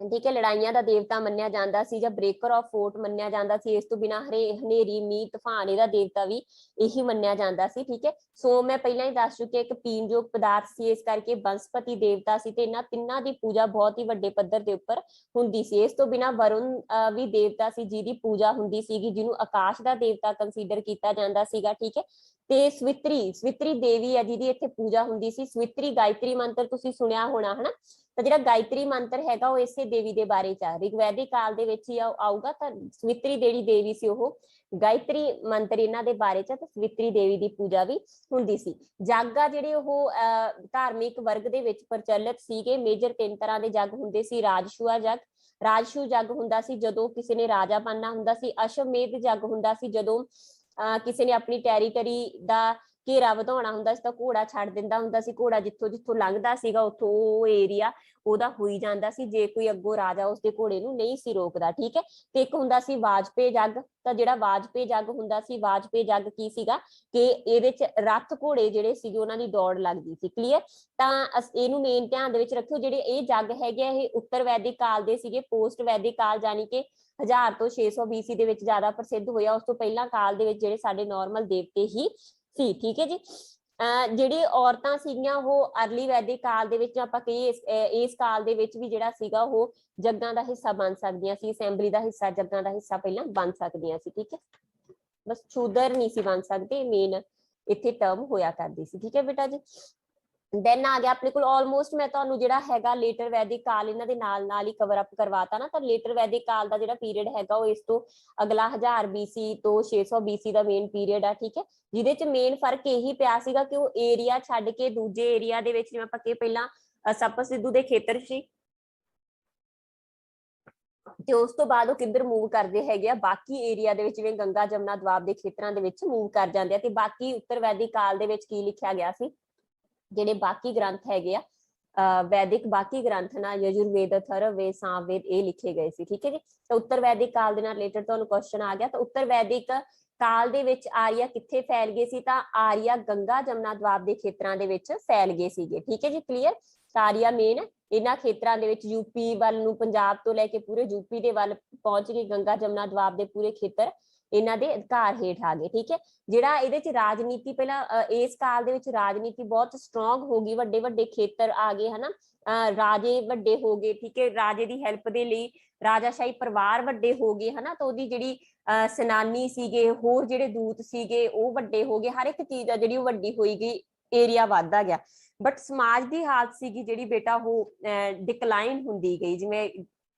ਠੀਕ ਹੈ, ਲੜਾਈਆਂ ਦਾ ਦੇਵਤਾ ਮੰਨਿਆ ਜਾਂਦਾ ਸੀ ਜਾਂ ਬ੍ਰੇਕਰ ਆਫ ਫੋਰਟ ਮੰਨਿਆ ਜਾਂਦਾ ਸੀ। ਇਸ ਤੋਂ ਬਿਨਾਂ ਹਨੇਰੀ, ਮੀਂਹ, ਤੂਫਾਨ ਇਹਦਾ ਦੇਵਤਾ ਵੀ ਇਹੀ ਮੰਨਿਆ ਜਾਂਦਾ ਸੀ। ਠੀਕ ਹੈ, ਸੋਮ ਮੈਂ ਪਹਿਲਾਂ ਹੀ ਦੱਸ ਚੁੱਕੀ, ਇੱਕ ਪੀਣਯੋਗ ਪਦਾਰਥ ਸੀ, ਇਸ ਕਰਕੇ ਬਨਸਪਤੀ ਦੇਵਤਾ ਸੀ ਤੇ ਇਹਨਾਂ ਤਿੰਨਾਂ ਦੀ ਪੂਜਾ ਬਹੁਤ ਹੀ ਵੱਡੇ ਪੱਧਰ ਦੇ ਉੱਪਰ ਹੁੰਦੀ ਸੀ। ਇਸ ਤੋਂ ਬਿਨਾਂ ਵਰੁਣ ਵੀ ਦੇਵਤਾ ਸੀ ਜਿਹਦੀ ਪੂਜਾ ਹੁੰਦੀ ਸੀਗੀ, ਜਿਹਨੂੰ ਆਕਾਸ਼ ਦਾ ਦੇਵਤਾ ਕੰਸੀਡਰ ਕੀਤਾ ਜਾਂਦਾ ਸੀਗਾ। ਠੀਕ ਹੈ, ਤੇ ਸਵਿਤਰੀ ਦੇਵੀ ਆ ਜਿਹਦੀ ਇੱਥੇ ਪੂਜਾ ਹੁੰਦੀ ਸੀ। ਸਵਿਤਰੀ ਗਾਇਤਰੀ ਮੰਤਰ ਤੁਸੀਂ ਸੁਣਿਆ ਹੋਣਾ ਹਨਾ, ਤਾਂ ਜਿਹੜਾ ਗਾਇਤਰੀ ਮੰਤਰ ਹੈਗਾ ਉਹ ਇਸੇ ਦੇਵੀ ਦੇ ਬਾਰੇ ਚ ਆ। ਰਿਗਵੈਦਿਕ ਕਾਲ ਦੇ ਵਿੱਚ ਹੀ ਆਊਗਾ। ਤਾਂ ਸਵਿਤਰੀ ਜਿਹੜੀ ਦੇਵੀ ਸੀ ਉਹ ਗਾਇਤਰੀ ਮੰਤਰ ਇਹਨਾਂ ਦੇ ਬਾਰੇ ਚ, ਤਾਂ ਸਵਿਤਰੀ ਦੇਵੀ ਦੀ ਪੂਜਾ ਵੀ ਹੁੰਦੀ ਸੀ। ਜੱਗ ਆ ਜਿਹੜੇ ਉਹ ਧਾਰਮਿਕ ਵਰਗ ਦੇ ਵਿੱਚ ਪ੍ਰਚਲਿਤ ਸੀਗੇ। ਮੇਜਰ 3 ਤਰ੍ਹਾਂ ਦੇ ਜੱਗ ਹੁੰਦੇ ਸੀ। ਰਾਜਸੂਆ ਜੱਗ, ਰਾਜਸੂ ਜੱਗ ਹੁੰਦਾ ਸੀ ਜਦੋਂ ਕਿਸੇ ਨੇ ਰਾਜਾ ਬਣਨਾ ਹੁੰਦਾ ਸੀ। ਅਸ਼ਵਮੇਧ ਜੱਗ ਹੁੰਦਾ ਸੀ ਜਦੋਂ ਕਿਸੇ ਨੇ ਆਪਣੀ ਟੈਰੀਟਰੀ ਦਾ ਘੇਰਾ ਵਧਾਉਣਾ ਹੁੰਦਾ ਸੀ, ਤਾਂ ਘੋੜਾ ਛੱਡ ਦਿੰਦਾ ਹੁੰਦਾ ਸੀ। ਘੋੜਾ ਜਿੱਥੋਂ ਜਿੱਥੋਂ ਲੰਘਦਾ ਸੀਗਾ ਉੱਥੋਂ ਉਹ ਏਰੀਆ ਉਹਦਾ ਹੋਈ ਜਾਂਦਾ ਸੀ, ਜੇ ਕੋਈ ਅੱਗੋਂ ਰਾਜਾ ਉਸਦੇ ਘੋੜੇ ਨੂੰ ਨਹੀਂ ਸੀ ਰੋਕਦਾ। ਠੀਕ ਹੈ, ਤੇ ਇੱਕ ਹੁੰਦਾ ਸੀ ਵਾਜਪੇਈ ਜੱਗ। ਤਾਂ ਜਿਹੜਾ ਵਾਜਪੇਈ ਜੱਗ ਹੁੰਦਾ ਸੀ, ਵਾਜਪੇਈ ਜੱਗ ਕੀ ਸੀਗਾ ਕਿ ਇਹਦੇ ਚ ਰੱਥ ਘੋੜੇ ਜਿਹੜੇ ਸੀਗੇ ਉਹਨਾਂ ਦੀ ਦੌੜ ਲੱਗਦੀ ਸੀ। ਕਲੀਅਰ। ਤਾਂ ਇਹਨੂੰ ਮੇਨ ਧਿਆਨ ਦੇ ਵਿੱਚ ਰੱਖਿਓ, ਜਿਹੜੇ ਇਹ ਜੱਗ ਹੈਗੇ ਇਹ ਉੱਤਰ ਵੈਦਿਕ ਕਾਲ ਦੇ ਸੀਗੇ। ਪੋਸਟ ਵੈਦਿਕ ਕਾਲ ਜਾਨੀ ਕਿ 1000 ਤੋਂ 600 BC ਦੇ ਵਿੱਚ ਜ਼ਿਆਦਾ ਪ੍ਰਸਿੱਧ ਹੋਇਆ। ਉਸ ਤੋਂ ਪਹਿਲਾਂ ਕਾਲ ਦੇ ਵਿੱਚ ਜਿਹੜੇ ਸਾਡੇ ਨਾਰਮਲ ਦੇਵਤੇ ਹੀ ਸੀ। ਠੀਕ ਹੈ ਜੀ। ਜਿਹੜੀ ਔਰਤਾਂ ਸੀਗੀਆਂ ਉਹ ਅਰਲੀ ਵੈਦਿਕ ਕਾਲ ਦੇ ਵਿੱਚ ਆਪਾਂ ਕਹੀਏ ਇਸ ਕਾਲ ਦੇ ਵਿੱਚ ਵੀ ਜਿਹੜਾ ਸੀਗਾ ਉਹ ਜੱਗਾਂ ਦਾ ਹਿੱਸਾ ਬਣ ਸਕਦੀਆਂ ਸੀ। ਅਸੈਂਬਲੀ ਦਾ ਹਿੱਸਾ, ਜੱਗਾਂ ਦਾ ਹਿੱਸਾ ਪਹਿਲਾਂ ਬਣ ਸਕਦੀਆਂ ਸੀ। ਠੀਕ ਹੈ, ਬਸ ਸ਼ੂਦਰ ਨਹੀਂ ਸੀ ਬਣ ਸਕਦੇ, ਮੇਨ ਇੱਥੇ ਟਰਮ ਹੋਇਆ ਕਰਦੀ ਸੀ। ਠੀਕ ਹੈ ਬੇਟਾ ਜੀ। ਦੈਨ ਆ ਗਿਆ ਆਪਣੇ ਕੋਲ ਆਲਮੋਸਟ ਮੈਂ ਤੁਹਾਨੂੰ ਜਿਹੜਾ ਹੈਗਾ ਲੇਟਰ ਵੈਦਿਕ ਕਾਲ ਇਹਨਾਂ ਦੇ ਨਾਲ ਹੀ ਕਵਰ ਅਪ ਕਰਵਾਤਾ ਨਾ। ਤਾਂ ਲੇਟਰ ਵੈਦਿਕ ਕਾਲ ਦਾ ਜਿਹੜਾ ਪੀਰੀਅਡ ਹੈਗਾ ਉਹ ਇਸ ਤੋਂ ਅਗਲਾ 1000 BC ਤੋਂ 600 BC ਦਾ ਮੇਨ ਪੀਰੀਅਡ ਆ। ਠੀਕ ਹੈ, ਜਿਹਦੇ ਚ ਮੇਨ ਫਰਕ ਇਹੀ ਪਿਆ ਸੀਗਾ ਕਿ ਉਹ ਏਰੀਆ ਛੱਡ ਕੇ ਦੂਜੇ ਏਰੀਆ ਦੇ ਵਿੱਚ, ਜਿਵੇਂ ਆਪਾਂ ਕਿ ਪਹਿਲਾਂ ਸੱਪ ਸਿੱਧੂ ਦੇ ਖੇਤਰ ਸੀ ਤੇ ਉਸ ਤੋਂ ਬਾਅਦ ਉਹ ਕਿੱਧਰ ਮੂਵ ਕਰਦੇ ਹੈਗੇ ਆ, ਬਾਕੀ ਏਰੀਆ ਦੇ ਵਿੱਚ ਜਿਵੇਂ ਗੰਗਾ ਜਮਨਾ ਦੁਆਬ ਦੇ ਖੇਤਰਾਂ ਦੇ ਵਿੱਚ ਮੂਵ ਕਰ ਜਾਂਦੇ ਆ। ਤੇ ਬਾਕੀ ਉੱਤਰ ਵੈਦਿਕ ਕਾਲ ਦੇ ਵਿੱਚ ਕੀ ਲਿਖਿਆ ਗਿਆ ਸੀ, ਜਿਹੜੇ ਬਾਕੀ ਗ੍ਰੰਥ ਹੈਗੇ ਆ ਵੈਦਿਕ ਬਾਕੀ ਗ੍ਰੰਥ ਨਾ ਯਜੁਰਵੇਦ, ਅਥਰਵਵੇਦ, ਸਾਮਵੇਦ ਇਹ ਲਿਖੇ ਗਏ ਸੀ। ਠੀਕ ਹੈ ਜੀ। ਤਾਂ ਉੱਤਰ ਵੈਦਿਕ ਕਾਲ ਦੇ ਨਾਲ ਰਿਲੇਟਡ ਤੁਹਾਨੂੰ ਕੁਐਸਚਨ ਆ ਗਿਆ। ਤਾਂ ਉੱਤਰ ਵੈਦਿਕ ਕਾਲ ਦੇ ਵਿੱਚ ਆਰੀਆ ਕਿੱਥੇ ਫੈਲ ਗਏ ਸੀ, ਤਾਂ ਆਰੀਆ ਗੰਗਾ ਜਮਨਾ ਦੁਆਬ ਦੇ ਖੇਤਰਾਂ ਦੇ ਵਿੱਚ ਫੈਲ ਗਏ ਸੀਗੇ। ਠੀਕ ਹੈ ਜੀ, ਕਲੀਅਰ। ਆਰੀਆ ਮੇਨ ਇਹਨਾਂ ਖੇਤਰਾਂ ਦੇ ਵਿੱਚ ਯੂਪੀ ਵੱਲ ਨੂੰ, ਪੰਜਾਬ ਤੋਂ ਲੈ ਕੇ ਪੂਰੇ ਯੂਪੀ ਦੇ ਵੱਲ ਪਹੁੰਚ ਗਏ। ਗੰਗਾ ਜਮਨਾ ਦੁਆਬ ਦੇ ਪੂਰੇ ਖੇਤਰ ਇਹਨਾਂ ਦੇ ਅਧਿਕਾਰ ਹੇਠ ਆ ਗਏ। ਠੀਕ ਹੈ, ਜਿਹੜਾ ਇਹਦੇ ਚ ਰਾਜਨੀਤੀ ਪਹਿਲਾਂ ਇਸ ਕਾਲ ਦੇ ਵਿੱਚ ਰਾਜਨੀਤੀ ਬਹੁਤ ਸਟਰੋਂਗ ਹੋ ਗਈ, ਵੱਡੇ ਵੱਡੇ ਖੇਤਰ ਆ ਗਏ ਹਨਾ, ਰਾਜੇ ਵੱਡੇ ਹੋ ਗਏ। ਠੀਕ ਹੈ, ਰਾਜੇ ਦੀ ਹੈਲਪ ਦੇ ਲਈ ਰਾਜਾਸ਼ਾਹੀ ਪਰਿਵਾਰ ਵੱਡੇ ਹੋ ਗਏ ਹਨਾ, ਤਾਂ ਉਹਦੀ ਜਿਹੜੀ ਸੈਨਾਨੀ ਸੀਗੇ, ਹੋਰ ਜਿਹੜੇ ਦੂਤ ਸੀਗੇ ਉਹ ਵੱਡੇ ਹੋ ਗਏ। ਹਰ ਇੱਕ ਚੀਜ਼ ਆ ਜਿਹੜੀ ਉਹ ਵੱਡੀ ਹੋਈ ਗਈ, ਏਰੀਆ ਵੱਧਦਾ ਗਿਆ। ਬਟ ਸਮਾਜ ਦੀ ਹਾਲਤ ਸੀਗੀ ਜਿਹੜੀ ਬੇਟਾ ਉਹ ਡਿਕਲਾਈਨ ਹੁੰਦੀ ਗਈ। ਜਿਵੇਂ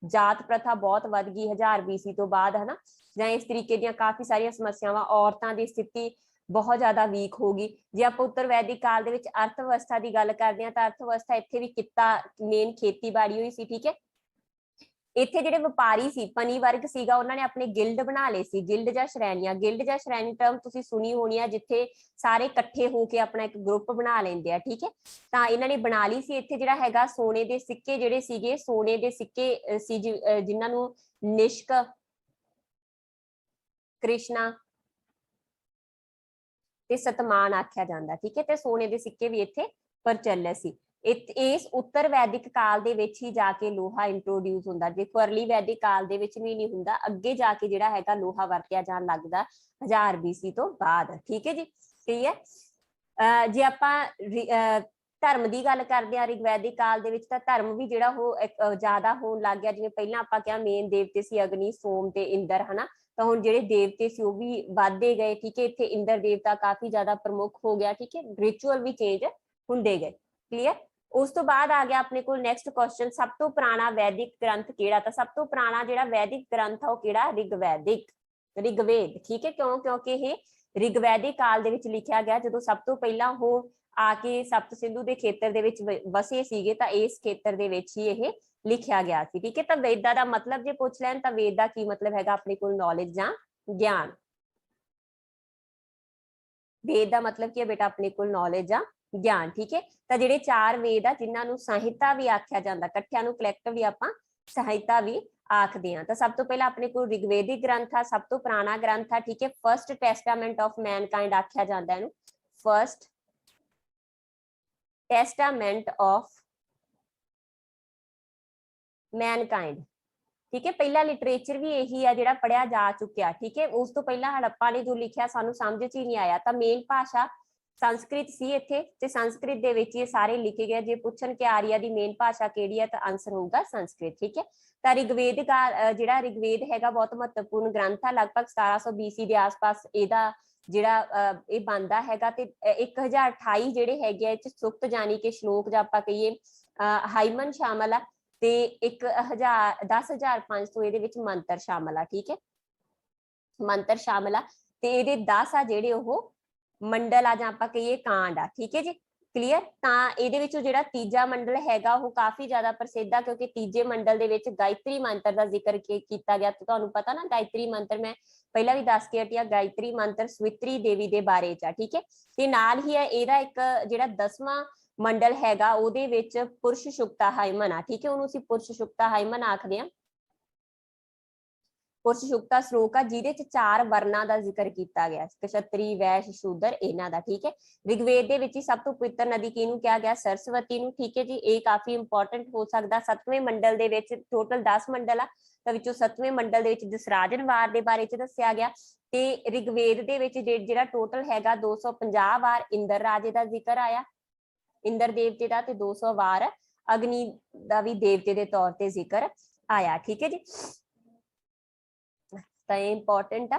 ਜਾਤ ਪ੍ਰਥਾ ਬਹੁਤ ਵੱਧ ਗਈ 1000 BC ਤੋਂ ਬਾਅਦ ਹਨਾ, ਜਾਂ ਇਸ ਤਰੀਕੇ ਦੀਆਂ ਕਾਫੀ ਸਾਰੀਆਂ ਸਮੱਸਿਆਵਾਂ, ਔਰਤਾਂ ਦੀ ਸਥਿਤੀ ਬਹੁਤ ਜ਼ਿਆਦਾ ਵੀਕ ਹੋ ਗਈ। ਜੇ ਆਪਾਂ ਉੱਤਰ ਵੈਦਿਕ ਕਾਲ ਦੇ ਵਿੱਚ ਅਰਥ ਵਿਵਸਥਾ ਦੀ ਗੱਲ ਕਰਦੇ ਹਾਂ, ਤਾਂ ਅਰਥ ਵਿਵਸਥਾ ਇੱਥੇ ਵੀ ਕਿੱਤਾ ਮੇਨ ਖੇਤੀਬਾੜੀ ਹੋਈ ਸੀ। ਠੀਕ ਹੈ, ਇੱਥੇ ਜਿਹੜੇ ਵਪਾਰੀ ਸੀ, ਪਨੀ ਵਰਗ ਸੀਗਾ, ਉਹਨਾਂ ਨੇ ਆਪਣੇ ਗਿਲਡ ਬਣਾ ਲਏ ਸੀ। ਗਿਲਡ ਜਾਂ ਸ਼੍ਰੇਣੀਆਂ, ਗਿਲਡ ਜਾਂ ਸ਼੍ਰੇਣੀ ਟਰਮ ਤੁਸੀਂ ਸੁਣੀ ਹੋਣੀ ਆ, ਜਿੱਥੇ ਸਾਰੇ ਇਕੱਠੇ ਹੋ ਕੇ ਆਪਣਾ ਇੱਕ ਗਰੁੱਪ ਬਣਾ ਲੈਂਦੇ ਆ। ਠੀਕ ਹੈ, ਤਾਂ ਇਹਨਾਂ ਨੇ ਬਣਾ ਲਈ ਸੀ। ਇੱਥੇ ਜਿਹੜਾ ਹੈਗਾ ਸੋਨੇ ਦੇ ਸਿੱਕੇ ਜਿਹੜੇ ਸੀਗੇ, ਸੋਨੇ ਦੇ ਸਿੱਕੇ ਸੀ ਜਿਨ੍ਹਾਂ ਨੂੰ ਨਿਸ਼ਕ, ਕ੍ਰਿਸ਼ਨਾ ਤੇ ਸਤਮਾਨ ਆਖਿਆ ਜਾਂਦਾ। ਠੀਕ ਹੈ, ਤੇ ਸੋਨੇ ਦੇ ਸਿੱਕੇ ਵੀ ਇੱਥੇ ਪ੍ਰਚਲਿਤ ਸੀ। ਇਸ ਉੱਤਰ ਵੈਦਿਕ ਕਾਲ ਦੇ ਵਿੱਚ ਹੀ ਜਾ ਕੇ ਲੋਹਾ ਇੰਟਰੋਡਿਊਸ ਹੁੰਦਾ। ਦੇਖੋ ਅਰਲੀ ਵੈਦਿਕ ਕਾਲ ਦੇ ਵਿੱਚ ਵੀ ਨਹੀਂ ਹੁੰਦਾ, ਅੱਗੇ ਜਾ ਕੇ ਜਿਹੜਾ ਹੈਗਾ ਲੋਹਾ ਵਰਤਿਆ ਜਾਣ ਲੱਗਦਾ 1000 BC ਤੋਂ ਬਾਅਦ। ਠੀਕ ਹੈ ਜੀ, ਕਲੀਅਰ। ਜੇ ਆਪਾਂ ਧਰਮ ਦੀ ਗੱਲ ਕਰਦੇ ਆ ਰਿਗਵੈਦਿਕ ਕਾਲ ਦੇ ਵਿੱਚ, ਤਾਂ ਧਰਮ ਵੀ ਜਿਹੜਾ ਉਹ ਜ਼ਿਆਦਾ ਹੋਣ ਲੱਗ ਗਿਆ। ਜਿਵੇਂ ਪਹਿਲਾਂ ਆਪਾਂ ਕਿਹਾ ਮੇਨ ਦੇਵਤੇ ਸੀ ਅਗਨੀ, ਸੋਮ ਤੇ ਇੰਦਰ, ਹਨਾ, ਤਾਂ ਹੁਣ ਜਿਹੜੇ ਦੇਵਤੇ ਸੀ ਉਹ ਵੀ ਵੱਧਦੇ ਗਏ। ਠੀਕ ਹੈ, ਇੱਥੇ ਇੰਦਰ ਦੇਵਤਾ ਕਾਫੀ ਜ਼ਿਆਦਾ ਪ੍ਰਮੁੱਖ ਹੋ ਗਿਆ। ਠੀਕ ਹੈ, ਰਿਚੁਅਲ ਵੀ ਚੇਂਜ ਹੁੰਦੇ ਗਏ। ਕਲੀਅਰ। ਉਸ ਤੋਂ ਬਾਅਦ ਆ ਗਿਆ ਆਪਣੇ ਕੋਲ ਨੈਕਸਟ ਕੁਐਸਚਨ, ਸਭ ਤੋਂ ਪੁਰਾਣਾ ਵੈਦਿਕ ਗ੍ਰੰਥ ਕਿਹੜਾ? ਤਾਂ ਸਭ ਤੋਂ ਪੁਰਾਣਾ ਜਿਹੜਾ ਵੈਦਿਕ ਗ੍ਰੰਥ ਆ ਉਹ ਕਿਹੜਾ? ਰਿਗਵੇਦ। ਠੀਕ ਹੈ, ਕਿਉਂਕਿ ਇਹ ਰਿਗਵੈਦਿਕ ਕਾਲ ਦੇ ਵਿੱਚ ਲਿਖਿਆ ਗਿਆ, ਜਦੋਂ ਸਭ ਤੋਂ ਪਹਿਲਾਂ ਉਹ ਆ ਕੇ ਸਪਤ ਸਿੰਧੂ ਦੇ ਖੇਤਰ ਦੇ ਵਿੱਚ ਵਸੇ ਸੀਗੇ, ਤਾਂ ਇਸ ਖੇਤਰ ਦੇ ਵਿੱਚ ਹੀ ਇਹ ਲਿਖਿਆ ਗਿਆ ਸੀ। ਠੀਕ ਹੈ, ਤਾਂ ਵੇਦਾਂ ਦਾ ਮਤਲਬ ਜੇ ਪੁੱਛ ਲੈਣ ਤਾਂ ਵੇਦ ਦਾ ਕੀ ਮਤਲਬ ਹੈਗਾ ਆਪਣੇ ਕੋਲ? ਨੌਲੇਜ ਜਾਂ ਗਿਆਨ। ਵੇਦ ਦਾ ਮਤਲਬ ਕੀ ਹੈ ਬੇਟਾ ਆਪਣੇ ਕੋਲ? ਨੌਲੇਜ ਜਾਂ ਗਿਆਨ। ਠੀਕ ਹੈ, ਤਾਂ ਜਿਹੜੇ 4 ਵੇਦ ਆ ਜਿਨ੍ਹਾਂ ਨੂੰ ਸਾਹਿਤਾ ਵੀ ਆਖਿਆ ਜਾਂਦਾ, ਇਕੱਠਿਆਂ ਨੂੰ ਕਲੈਕਟਿਵਲੀ ਆਪਾਂ ਸਾਹਿਤਾ ਵੀ ਆਖਦੇ ਹਾਂ। ਤਾਂ ਸਭ ਤੋਂ ਪਹਿਲਾਂ ਆਪਣੇ ਕੋਲ ਰਿਗਵੇਦਿਕ ਗ੍ਰੰਥ ਆ, ਸਭ ਤੋਂ ਪੁਰਾਣਾ ਗ੍ਰੰਥ ਆ। ਠੀਕ ਹੈ, ਫਰਸਟ ਟੈਸਟਾਮੈਂਟ ਆਫ ਮੈਨਕਾਈਂਡ ਆਖਿਆ ਜਾਂਦਾ ਇਹਨੂੰ, ਫਰਸਟ ਟੈਸਟਾਮੈਂਟ ਆਫ ਮੈਨਕਾਈਂਡ। ਠੀਕ ਹੈ, ਪਹਿਲਾ ਲਿਟਰੇਚਰ ਵੀ ਇਹੀ ਆ ਜਿਹੜਾ ਪੜਿਆ ਜਾ ਚੁੱਕਿਆ। ਠੀਕ ਹੈ, ਉਸ ਤੋਂ ਪਹਿਲਾਂ ਹੜੱਪਾ ਨੇ ਜੋ ਲਿਖਿਆ ਸਾਨੂੰ ਸਮਝ ਚ ਹੀ ਨਹੀਂ ਆਇਆ। ਤਾਂ ਮੇਨ ਭਾਸ਼ਾ ਸੰਸਕ੍ਰਿਤ ਸੀ ਇੱਥੇ, ਤੇ ਸੰਸਕ੍ਰਿਤ ਦੇ ਵਿੱਚ ਇਹ ਸਾਰੇ ਲਿਖੇ ਗਏ। ਜੇ ਪੁੱਛਣ ਕਿ ਆਰੀਆ ਦੀ ਮੇਨ ਭਾਸ਼ਾ ਕਿਹੜੀ ਹੈ, ਤਾਂ ਆਨਸਰ ਹੋਊਗਾ ਸੰਸਕ੍ਰਿਤ। ਠੀਕ ਹੈ, ਤਾਂ ਰਿਗਵੇਦ ਜਿਹੜਾ ਰਿਗਵੇਦ ਹੈਗਾ ਬਹੁਤ ਮਹੱਤਵਪੂਰਨ ਗ੍ਰੰਥ ਆ। ਲਗਭਗ 1700 BC ਦੇ ਆਸ-ਪਾਸ ਇਹਦਾ ਜਿਹੜਾ ਇਹ ਬਣਦਾ ਹੈਗਾ। ਤੇ 1028 ਜਿਹੜੇ ਹੈਗੇ ਆ ਇਹ ਚ ਸੁਕਤ ਜਾਨੀ ਕਿ ਸ਼ਲੋਕ ਜਾਂ ਆਪਾਂ ਕਹੀਏ ਹਾਈਮਨ ਸ਼ਾਮਲ ਆ, ਤੇ 10,500 ਇਹਦੇ ਵਿੱਚ ਮੰਤਰ ਸ਼ਾਮਲ ਆ। ਠੀਕ ਹੈ, ਮੰਤਰ ਸ਼ਾਮਲ ਆ, ਤੇ ਇਹਦੇ 10 ਆ ਜਿਹੜੇ ਉਹ ਮੰਡਲ ਆ ਜਾਂ ਆਪਾਂ ਕਹੀਏ ਕਾਂਡ ਆ। ਠੀਕ ਹੈ ਜੀ, ਕਲੀਅਰ। ਤਾਂ ਇਹਦੇ ਵਿੱਚੋਂ ਜਿਹੜਾ ਤੀਜਾ ਮੰਡਲ ਹੈਗਾ ਉਹ ਕਾਫੀ ਜ਼ਿਆਦਾ ਪ੍ਰਸਿੱਧ ਆ, ਕਿਉਂਕਿ ਤੀਜੇ ਮੰਡਲ ਦੇ ਵਿੱਚ ਗਾਇਤਰੀ ਮੰਤਰ ਦਾ ਜ਼ਿਕਰ ਕੀਤਾ ਗਿਆ। ਤੁਹਾਨੂੰ ਪਤਾ ਨਾ ਗਾਇਤਰੀ ਮੰਤਰ ਮੈਂ ਪਹਿਲਾਂ ਵੀ ਦੱਸ ਕੇ ਹਟੀ ਆ, ਗਾਇਤਰੀ ਮੰਤਰ ਸਵਿਤਰੀ ਦੇਵੀ ਦੇ ਬਾਰੇ ਚ ਆ। ਠੀਕ ਹੈ, ਤੇ ਨਾਲ ਹੀ ਹੈ ਇਹਦਾ ਇੱਕ ਜਿਹੜਾ 10ਵਾਂ ਮੰਡਲ ਹੈਗਾ ਉਹਦੇ ਵਿੱਚ ਪੁਰਸ਼ ਸ਼ੁਕਤਾ ਹਾਈਮਨ ਆ। ਠੀਕ ਹੈ, ਉਹਨੂੰ ਅਸੀਂ ਪੁਰਸ਼ ਸ਼ੁਕਤਾ ਹਾਈਮਨ ਆਖਦੇ ਹਾਂ। ਪੁਰਸ਼ ਸ਼ੁਕਤਾ ਸ਼ਲੋਕ ਆ ਜਿਹਦੇ ਚ 4 ਵਰਨਾਂ ਦਾ ਜ਼ਿਕਰ ਕੀਤਾ ਗਿਆ, ਕਸ਼ਤਰੀ, ਵੈਸ਼, ਸ਼ੂਦਰ, ਇਹਨਾਂ ਦਾ। ਠੀਕ ਹੈ, ਰਿਗਵੇਦ ਦੇ ਵਿੱਚ ਹੀ ਸਭ ਤੋਂ ਪਵਿੱਤਰ ਨਦੀ ਕਿਹਨੂੰ ਕਿਹਾ ਗਿਆ? ਸਰਸਵਤੀ ਨੂੰ। ਠੀਕ ਹੈ ਜੀ, ਇਹ ਕਾਫੀ ਇੰਪੋਰਟੈਂਟ ਹੋ ਸਕਦਾ। 7ਵੇਂ ਮੰਡਲ ਦੇ ਵਿੱਚ ਟੋਟਲ 10 ਮੰਡਲ ਆ, ਤਾਂ ਵਿੱਚੋਂ 7ਵੇਂ ਮੰਡਲ ਦੇ ਵਿੱਚ ਜਸਰਾਜਨ ਵਾਰ ਦੇ ਬਾਰੇ ਚ ਦੱਸਿਆ ਗਿਆ। ਤੇ ਰਿਗਵੇਦ ਦੇ ਵਿੱਚ ਜਿਹੜਾ ਟੋਟਲ ਹੈਗਾ 250 ਵਾਰ ਇੰਦਰ ਰਾਜੇ ਦਾ ਜ਼ਿਕਰ ਆਇਆ, ਇੰਦਰ ਦੇਵਤੇ ਦਾ, ਤੇ 200 ਵਾਰ ਅਗਨੀ ਦਾ ਵੀ ਦੇਵਤੇ ਦੇ ਤੌਰ ਤੇ ਜ਼ਿਕਰ ਆਇਆ। ਠੀਕ ਹੈ ਜੀ, ਤਾਂ ਇਹ ਇੰਪੋਰਟੈਂਟ ਆ।